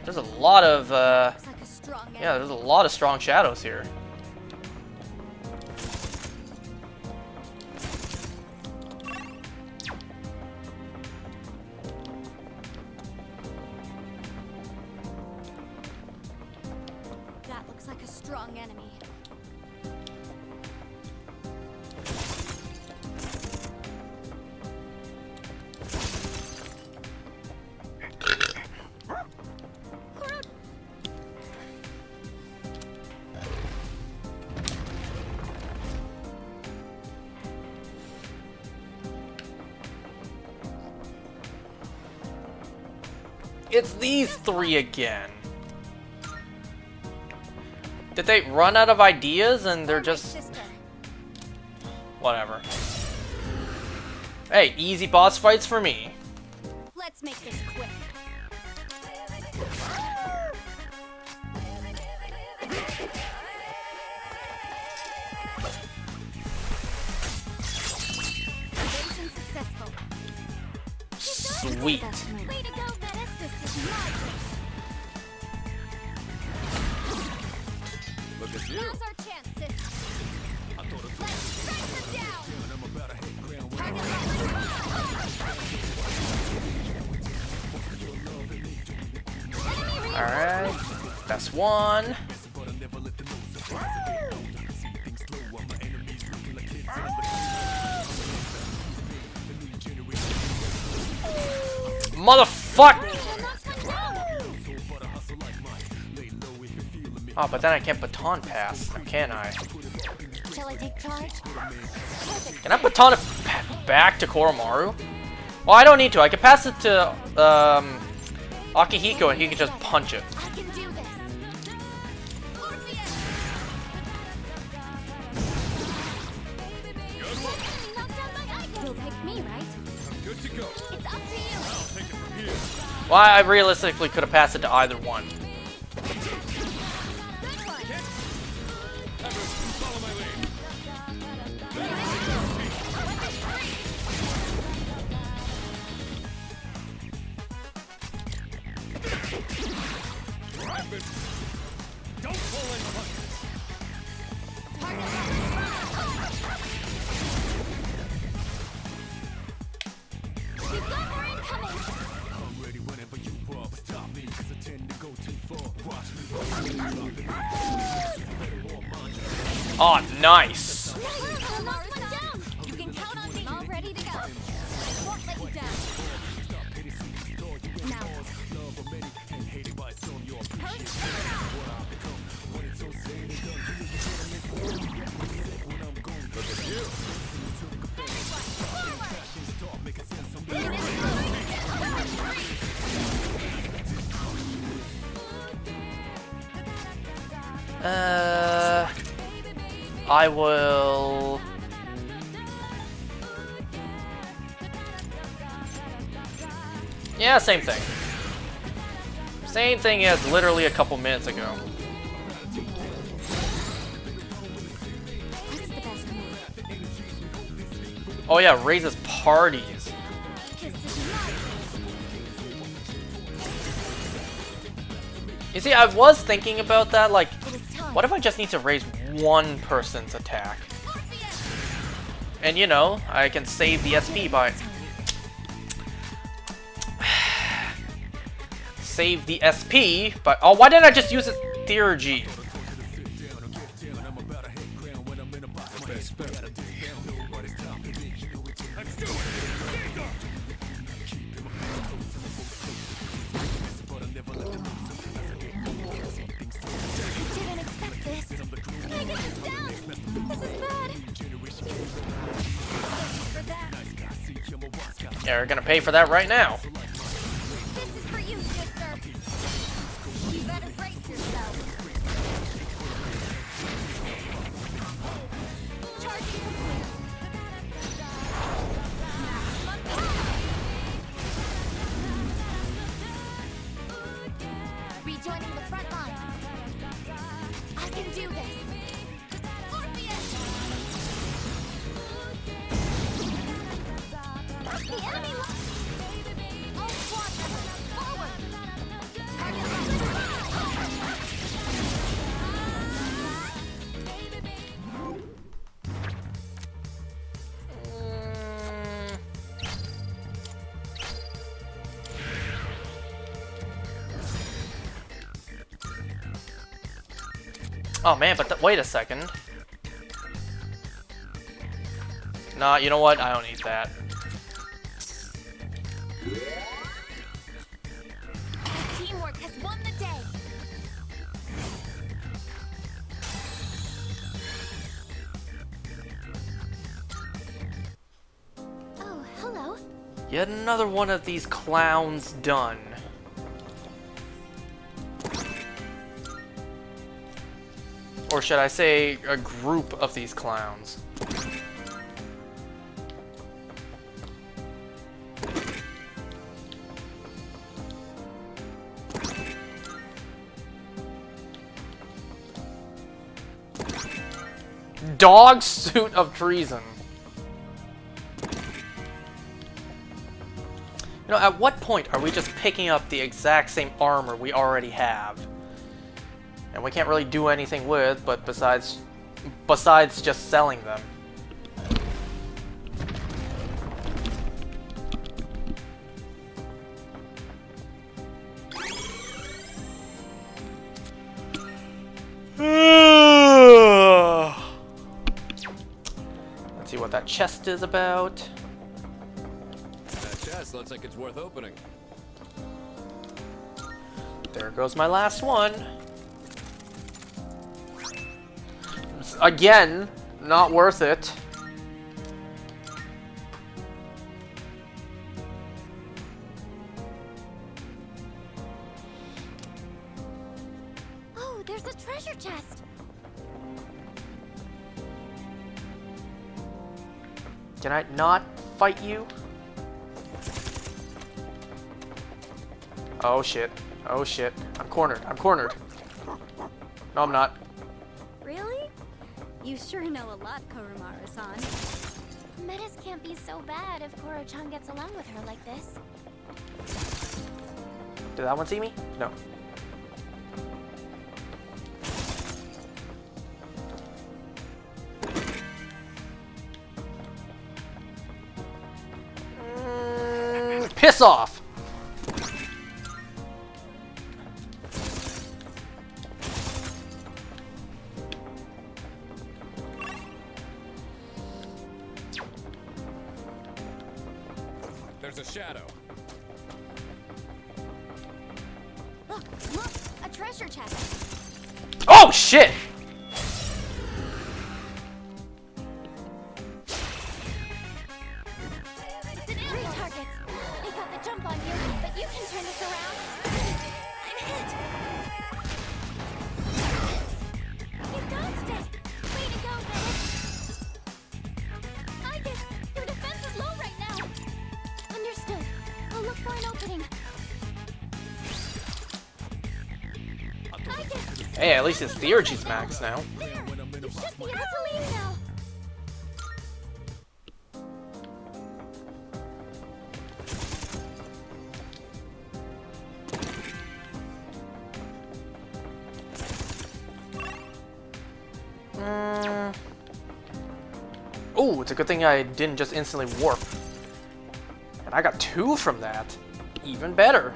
There's a lot of, Looks like a strong yeah, there's a lot of strong shadows here. That looks like a strong enemy. It's these three again. Did they run out of ideas and they're just... Sister. Whatever. Hey, easy boss fights for me. Let's make this quick. Invasion successful. Sweet. Way to go, Venice. This is my Look at you. Now's our chance, sis. Let's strike her down. Alright. That's one. Motherfucker! Oh, but then I can't baton pass, now can I? Shall I take charge? Can I baton it back to Koromaru? Well, I don't need to. I can pass it to Akihiko and he can just punch it. I can do this. You'll pick me, right? Good to go. It's up to you. I'll take it from here. Well, I realistically could have passed it to either one. Good one. Follow my lead. Don't pull in punches. We've got more incoming. I'm ready whenever you are, but stop me, 'cause I tend to go too far. Watch me. Oh, nice. Almost one down. You can count on me. All ready to go. Won't let you down. Now. I will... Yeah, same thing. Same thing as literally a couple minutes ago. What's the best move? Oh yeah, raises parties. You see, I was thinking about that, like, It is time. what if I just need to raise one person's attack? And you know, I can save the SP by... Save the SP by... Oh, why didn't I just use it Theurgy? Didn't expect this. Yeah, you're gonna pay for that right now. This is for you, sister. You better brace yourself. Charging complete. Rejoining the front line. I can do this. Orpheus! The enemy all squad members, forward! Target Oh man, but wait a second. Nah, you know what? I don't need that. teamwork has won the day. Oh, hello. Yet another one of these clowns done. Or should I say, a group of these clowns. Dog suit of treason. You know, at what point are we just picking up the exact same armor we already have? And we can't really do anything with, but besides just selling them. Let's see what that chest is about. That chest looks like it's worth opening. There goes my last one. Again, not worth it. Oh, there's a treasure chest. Can I not fight you? Oh shit. Oh shit. I'm cornered. I'm cornered. No, I'm not. Really? You sure know a lot, Koromaru-san. Metas can't be so bad if Koro-chan gets along with her like this. Did that one see me? No. Piss off! There's a shadow. Look, a treasure chest. Oh shit! Three targets. They got the jump on you, but you can turn this around. I'm hit. You dodged it. Way to go, Metas. I guess your defense is low right now. Understood. I'll look for an opening. I guess. Hey, at least his theurgy's max now. There. You should be able to leave now. Oh, it's a good thing I didn't just instantly warp. And I got 2 from that. Even better.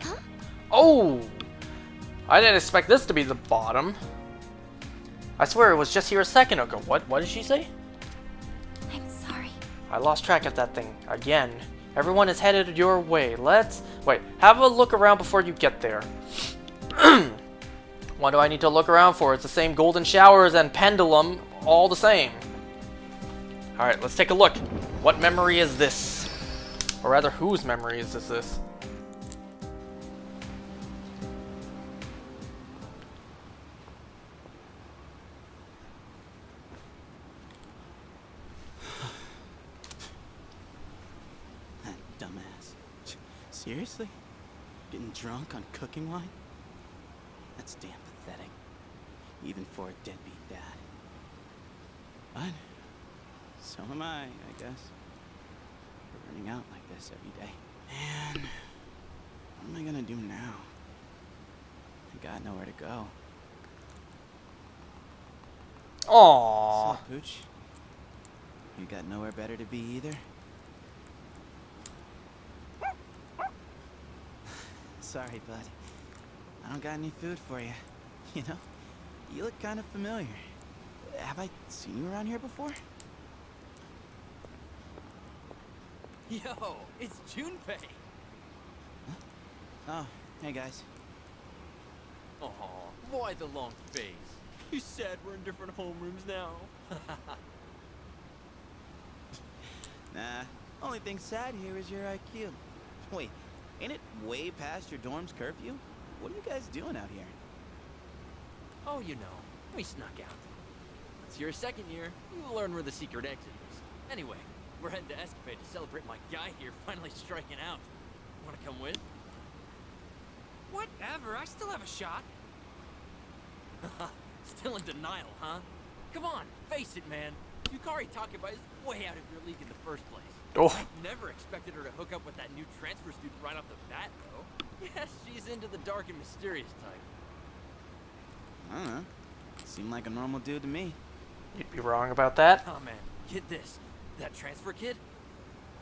Huh? Oh! I didn't expect this to be the bottom. I swear it was just here a second ago. What did she say? I'm sorry. I lost track of that thing. Again. Everyone is headed your way. Let's... Wait, have a look around before you get there. What do I need to look around for? It's the same golden showers and pendulum, all the same. Alright, let's take a look. What memory is this? Or rather, whose memory is this? That dumbass. Seriously? Getting drunk on cooking wine? That's damn pathetic. Even for a deadbeat dad. But so am I guess. We're running out like this every day. Man, what am I gonna do now? I got nowhere to go. Aww. So, Pooch, you got nowhere better to be either? Sorry, bud. I don't got any food for you. You know, you look kind of familiar. Have I seen you around here before? Yo, it's Junpei. Oh, hey guys. Aw, why the long face? You said we're in different homerooms now. Nah, only thing sad here is your IQ. Wait, ain't it way past your dorm's curfew? What are you guys doing out here? Oh, you know, we snuck out. It's your second year, you'll learn where the secret exit is. Anyway, we're heading to Escapade to celebrate my guy here finally striking out. Wanna come with? Whatever, I still have a shot. Still in denial, huh? Come on, face it, man. Yukari Takeba is way out of your league in the first place. Oh. I never expected her to hook up with that new transfer student right off the bat, though. Yes, she's into the dark and mysterious type. I don't know. Seemed like a normal dude to me. You'd be wrong about that. Oh man, get this. That transfer kid?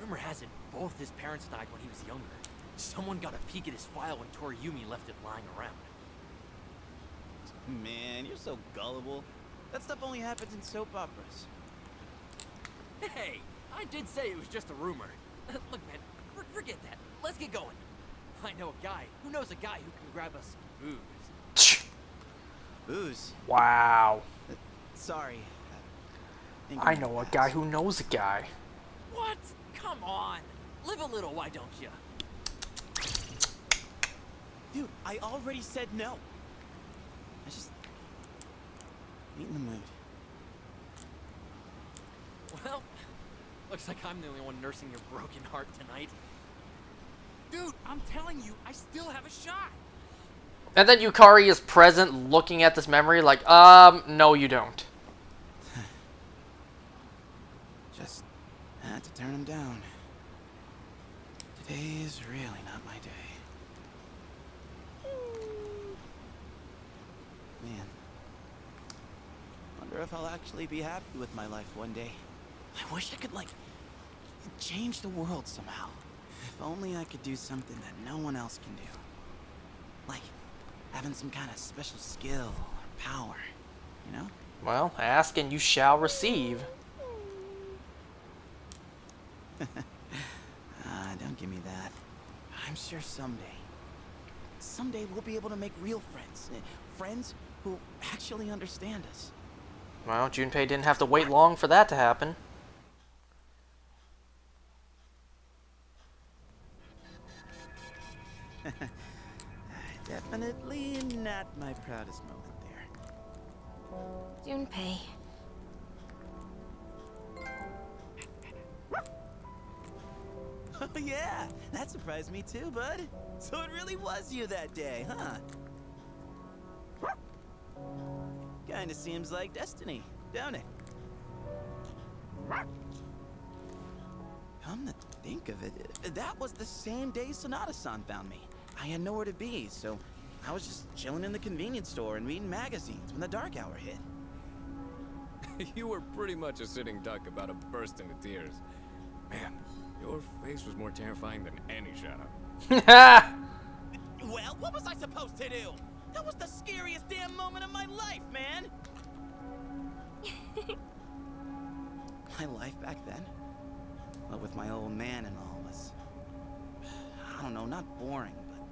Rumor has it, both his parents died when he was younger. Someone got a peek at his file when Toriyumi left it lying around. Man, you're so gullible. That stuff only happens in soap operas. Hey, I did say it was just a rumor. Look, man, forget that. Let's get going. I know a guy who knows a guy who can grab us some booze. Booze? Wow. Sorry. I know a guy who knows a guy. What? Come on. Live a little, why don't you? Dude, I already said no. I just ain't in the mood. Well, looks like I'm the only one nursing your broken heart tonight. Dude, I'm telling you, I still have a shot. And then Yukari is present looking at this memory like, no you don't. Just had to turn him down. Today is really not my day. Man. Wonder if I'll actually be happy with my life one day. I wish I could, like, change the world somehow. If only I could do something that no one else can do. Like, having some kind of special skill or power, you know? Well, ask and you shall receive. Don't give me that. I'm sure someday we'll be able to make real friends. Friends who actually understand us. Well, Junpei didn't have to wait long for that to happen. Definitely not my proudest moment there. Junpei. Oh yeah, that surprised me too, bud. So it really was you that day, huh? Kinda seems like destiny, don't it? Come to think of it, that was the same day Sonata-san found me. I had nowhere to be, so I was just chilling in the convenience store and reading magazines when the dark hour hit. You were pretty much a sitting duck about to burst into tears. Man, your face was more terrifying than any shadow. Well, what was I supposed to do? That was the scariest damn moment of my life, man! My life back then? Well, with my old man and all was... I don't know, not boring, but...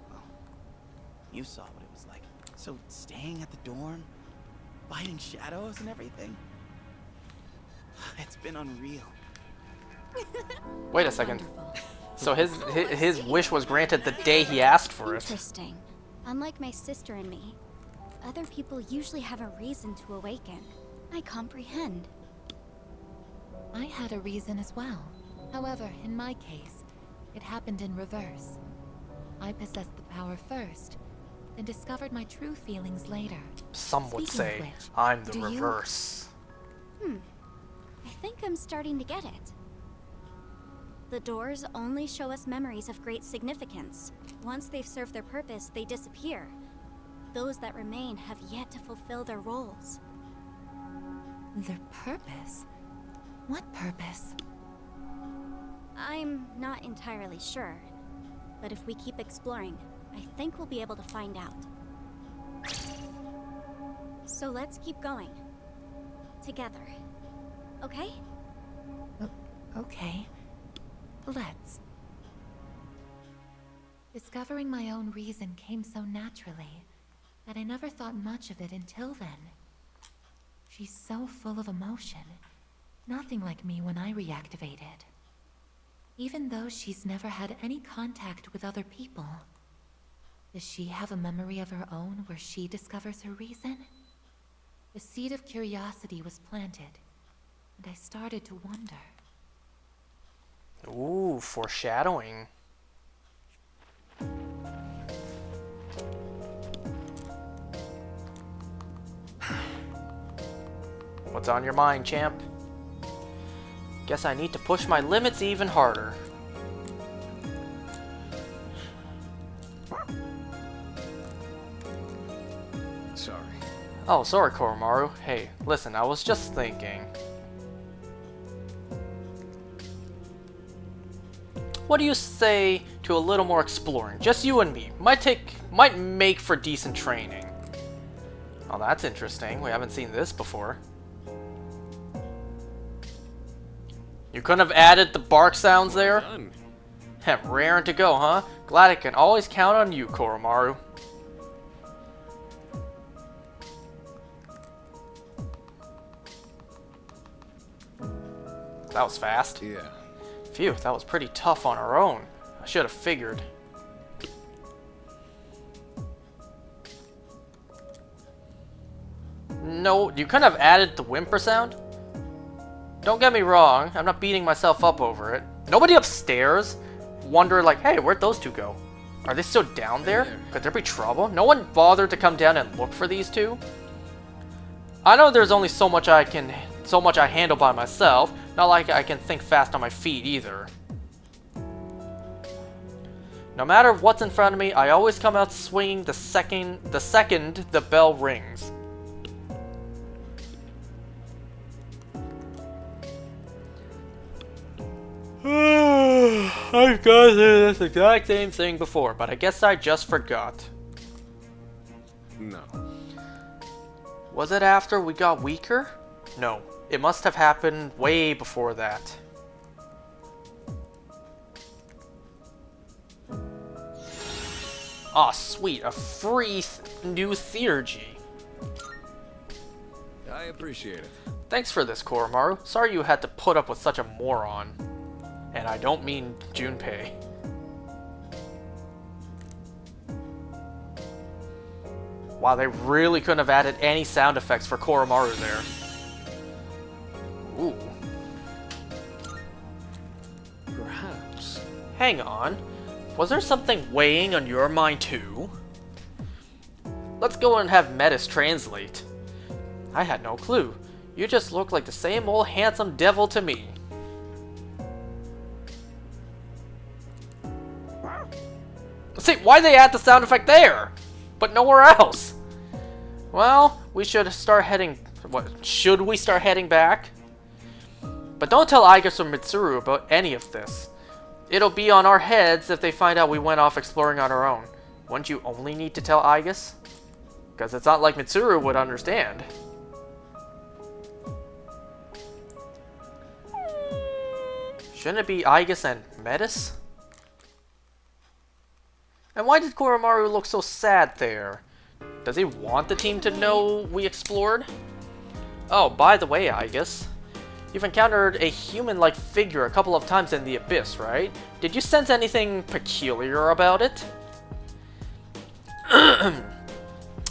Well, you saw what it was like. So staying at the dorm, fighting shadows and everything, it's been unreal. Wait a second. Wonderful. So his wish was granted the day he asked for it. Interesting. Unlike my sister and me, other people usually have a reason to awaken. I comprehend. I had a reason as well. However, in my case, it happened in reverse. I possessed the power first, then discovered my true feelings later. Some would Speaking of say, which, I'm the do you- reverse. I think I'm starting to get it. The doors only show us memories of great significance. Once they've served their purpose, they disappear. Those that remain have yet to fulfill their roles. Their purpose? What purpose? I'm not entirely sure, but if we keep exploring, I think we'll be able to find out. So let's keep going. Together. Okay? Okay. Let's. Discovering my own reason came so naturally that I never thought much of it until then. She's so full of emotion. Nothing like me when I reactivated. Even though she's never had any contact with other people. Does she have a memory of her own where she discovers her reason? The seed of curiosity was planted, and I started to wonder. Ooh, foreshadowing. What's on your mind, champ? Guess I need to push my limits even harder. Sorry. Oh, sorry, Koromaru. Hey, listen, I was just thinking. What do you say to a little more exploring? Just you and me. Might make for decent training. Oh, that's interesting. We haven't seen this before. You couldn't have added the bark sounds there? Done. Raring to go, huh? Glad I can always count on you, Koromaru. That was fast. Yeah. Phew, that was pretty tough on our own. I should have figured. No, you couldn't have added the whimper sound? Don't get me wrong, I'm not beating myself up over it. Nobody upstairs wonder like, hey, where'd those two go? Are they still down there? Could there be trouble? No one bothered to come down and look for these two? I know there's only so much I handle by myself, not like I can think fast on my feet either. No matter what's in front of me, I always come out swinging the second the bell rings. I've gone through this exact same thing before, but I guess I just forgot. No. Was it after we got weaker? No, it must have happened way before that. Aw, sweet, a free new theurgy. I appreciate it. Thanks for this, Koromaru. Sorry you had to put up with such a moron. And I don't mean Junpei. Wow, they really couldn't have added any sound effects for Koromaru there. Ooh. Perhaps. Hang on. Was there something weighing on your mind too? Let's go and have Metis translate. I had no clue. You just look like the same old handsome devil to me. See, why'd they add the sound effect there? But nowhere else? Well, we should start heading... Should we start heading back? But don't tell Aigis or Mitsuru about any of this. It'll be on our heads if they find out we went off exploring on our own. Wouldn't you only need to tell Aigis? Because it's not like Mitsuru would understand. Shouldn't it be Aigis and Metis? And why did Koromaru look so sad there? Does he want the team to know we explored? Oh, by the way, Aigis, you've encountered a human-like figure a couple of times in the Abyss, right? Did you sense anything peculiar about it?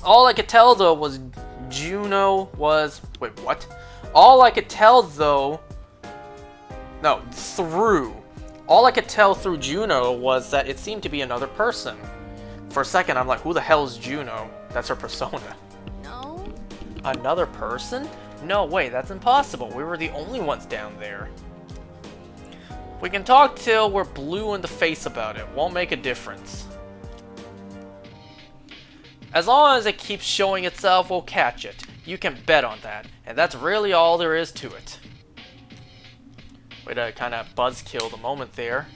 All I could tell, though, was Juno was... Wait, what? All I could tell, though... No, through. All I could tell through Juno was that it seemed to be another person. For a second, I'm like, who the hell is Juno? That's her persona. No? Another person? No way, that's impossible. We were the only ones down there. We can talk till we're blue in the face about it. Won't make a difference. As long as it keeps showing itself, we'll catch it. You can bet on that. And that's really all there is to it. Way to kind of buzzkill the moment there.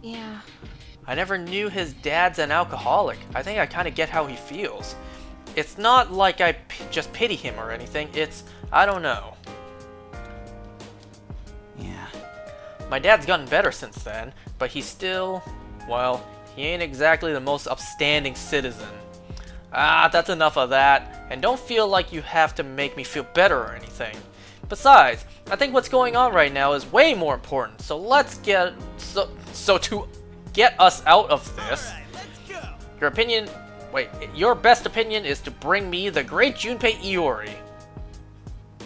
Yeah. I never knew his dad's an alcoholic. I think I kind of get how he feels. It's not like I just pity him or anything. It's, I don't know. Yeah. My dad's gotten better since then, but he's still, well, he ain't exactly the most upstanding citizen. Ah, that's enough of that. And don't feel like you have to make me feel better or anything. Besides, I think what's going on right now is way more important. So let's get, so to get us out of this, your opinion, wait, your best opinion is to bring me the great Junpei Iori.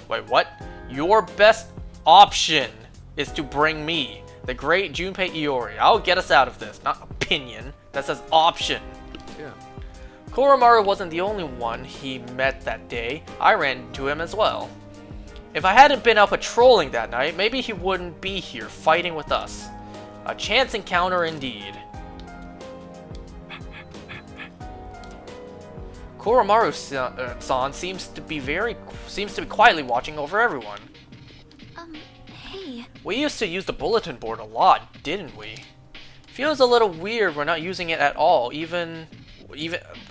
Wait, what? Your best option is to bring me the great Junpei Iori. I'll get us out of this, not opinion. That says option. Yeah. Koromaru wasn't the only one he met that day. I ran into him as well. If I hadn't been out patrolling that night, maybe he wouldn't be here fighting with us. A chance encounter indeed. Koromaru-san seems to be quietly watching over everyone. Hey. We used to use the bulletin board a lot, didn't we? Feels a little weird we're not using it at all, even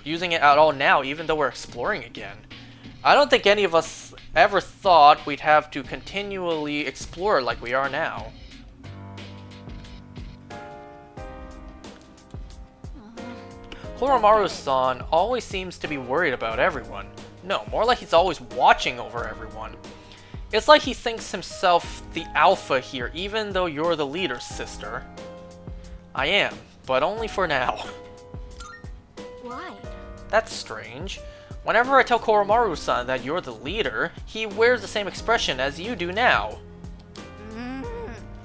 using it at all now, even though we're exploring again. I don't think any of us ever thought we'd have to continually explore like we are now. Koromaru-san always seems to be worried about everyone. No, more like he's always watching over everyone. It's like he thinks himself the alpha here, even though you're the leader, sister. I am, but only for now. Why? That's strange. Whenever I tell Koromaru-san that you're the leader, he wears the same expression as you do now.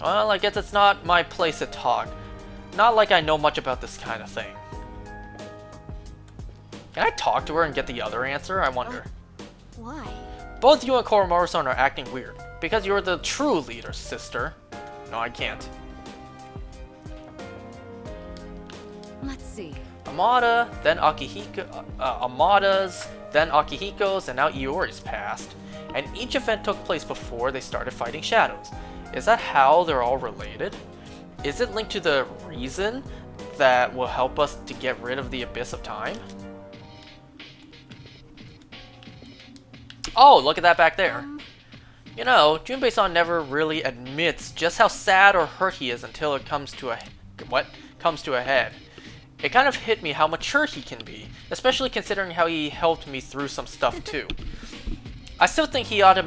Well, I guess it's not my place to talk. Not like I know much about this kind of thing. Can I talk to her and get the other answer? I wonder. Why? Both you and Koromaru-san are acting weird. Because you're the true leader, sister. No, I can't. Let's see. Amada, then Akihiko, Amada's, then Akihiko's, and now Iori's passed. And each event took place before they started fighting shadows. Is that how they're all related? Is it linked to the reason that will help us to get rid of the Abyss of Time? Oh, look at that back there. You know, Junpei-san never really admits just how sad or hurt he is until it comes to a head. It kind of hit me how mature he can be, especially considering how he helped me through some stuff too. I still think he ought to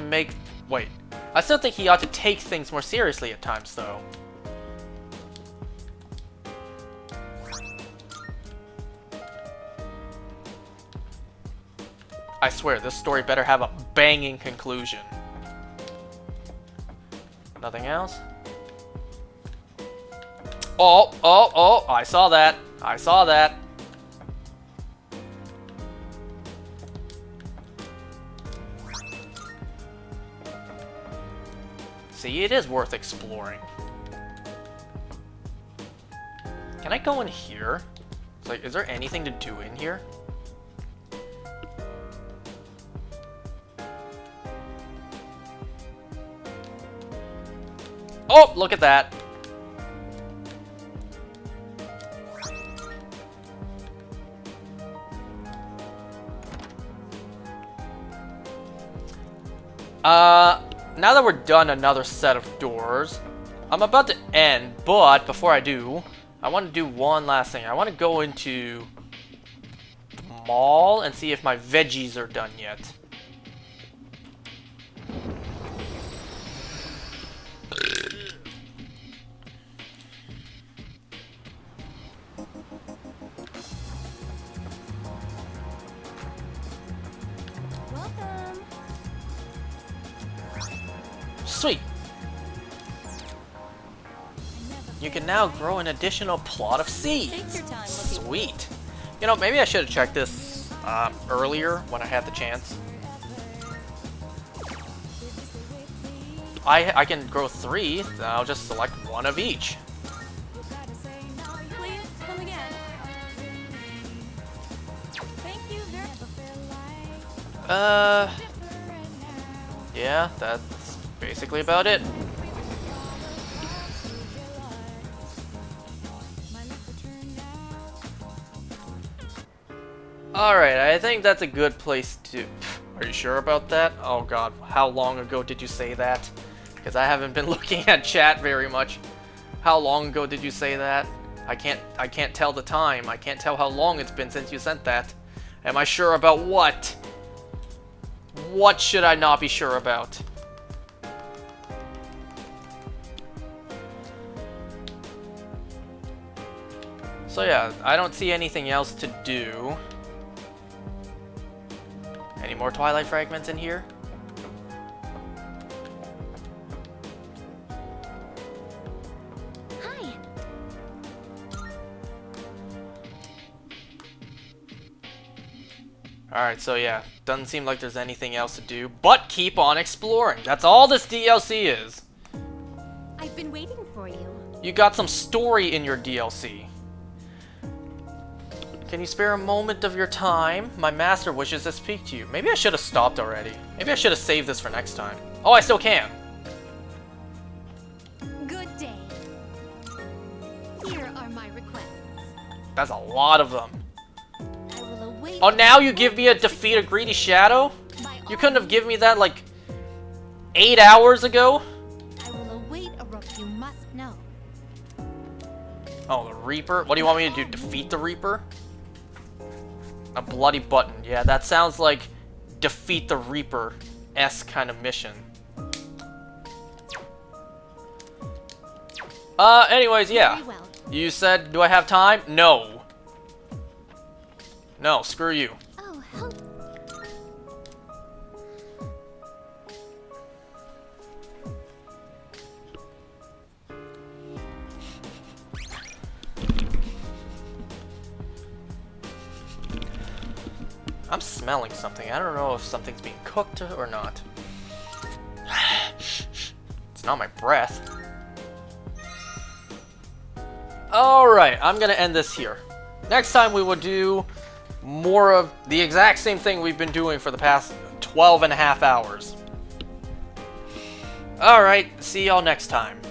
take things more seriously at times though. I swear, this story better have a banging conclusion. Nothing else? Oh, I saw that. I saw that. See, it is worth exploring. Can I go in here? It's like, is there anything to do in here? Oh, look at that. Now that we're done another set of doors, I'm about to end, but before I do, I want to do one last thing. I want to go into the mall and see if my veggies are done yet. Welcome. Sweet. You can now grow an additional plot of seeds. Take your time looking. Sweet. You know, maybe I should have checked this earlier when I had the chance. I can grow 3, then I'll just select one of each. Please come again. Thank you very Yeah, that's basically about it. Alright, I think that's a good place to... Are you sure about that? Oh god, how long ago did you say that? Because I haven't been looking at chat very much. How long ago did you say that? I can't tell the time. I can't tell how long it's been since you sent that. Am I sure about what? What should I not be sure about? So yeah, I don't see anything else to do. Any more Twilight fragments in here? Hi. Alright, so yeah, doesn't seem like there's anything else to do, but keep on exploring. That's all this DLC is. I've been waiting for you. You got some story in your DLC. Can you spare a moment of your time? My master wishes to speak to you. Maybe I should have stopped already. Maybe I should have saved this for next time. Oh, I still can. Good day. Here are my requests. That's a lot of them. I will await. Oh, now you give me a defeat a greedy shadow? You couldn't have given me that like 8 hours ago? I will await a rook you must know. Oh, the Reaper? What do you want me to do? Defeat the Reaper? A bloody button. Yeah, that sounds like defeat the Reaper-esque kind of mission. Anyways, yeah. Very well. You said, do I have time? No. No, screw you. Oh, help. I'm smelling something. I don't know if something's being cooked or not. It's not my breath. Alright, I'm gonna end this here. Next time we will do more of the exact same thing we've been doing for the past 12 and a half hours. Alright, see y'all next time.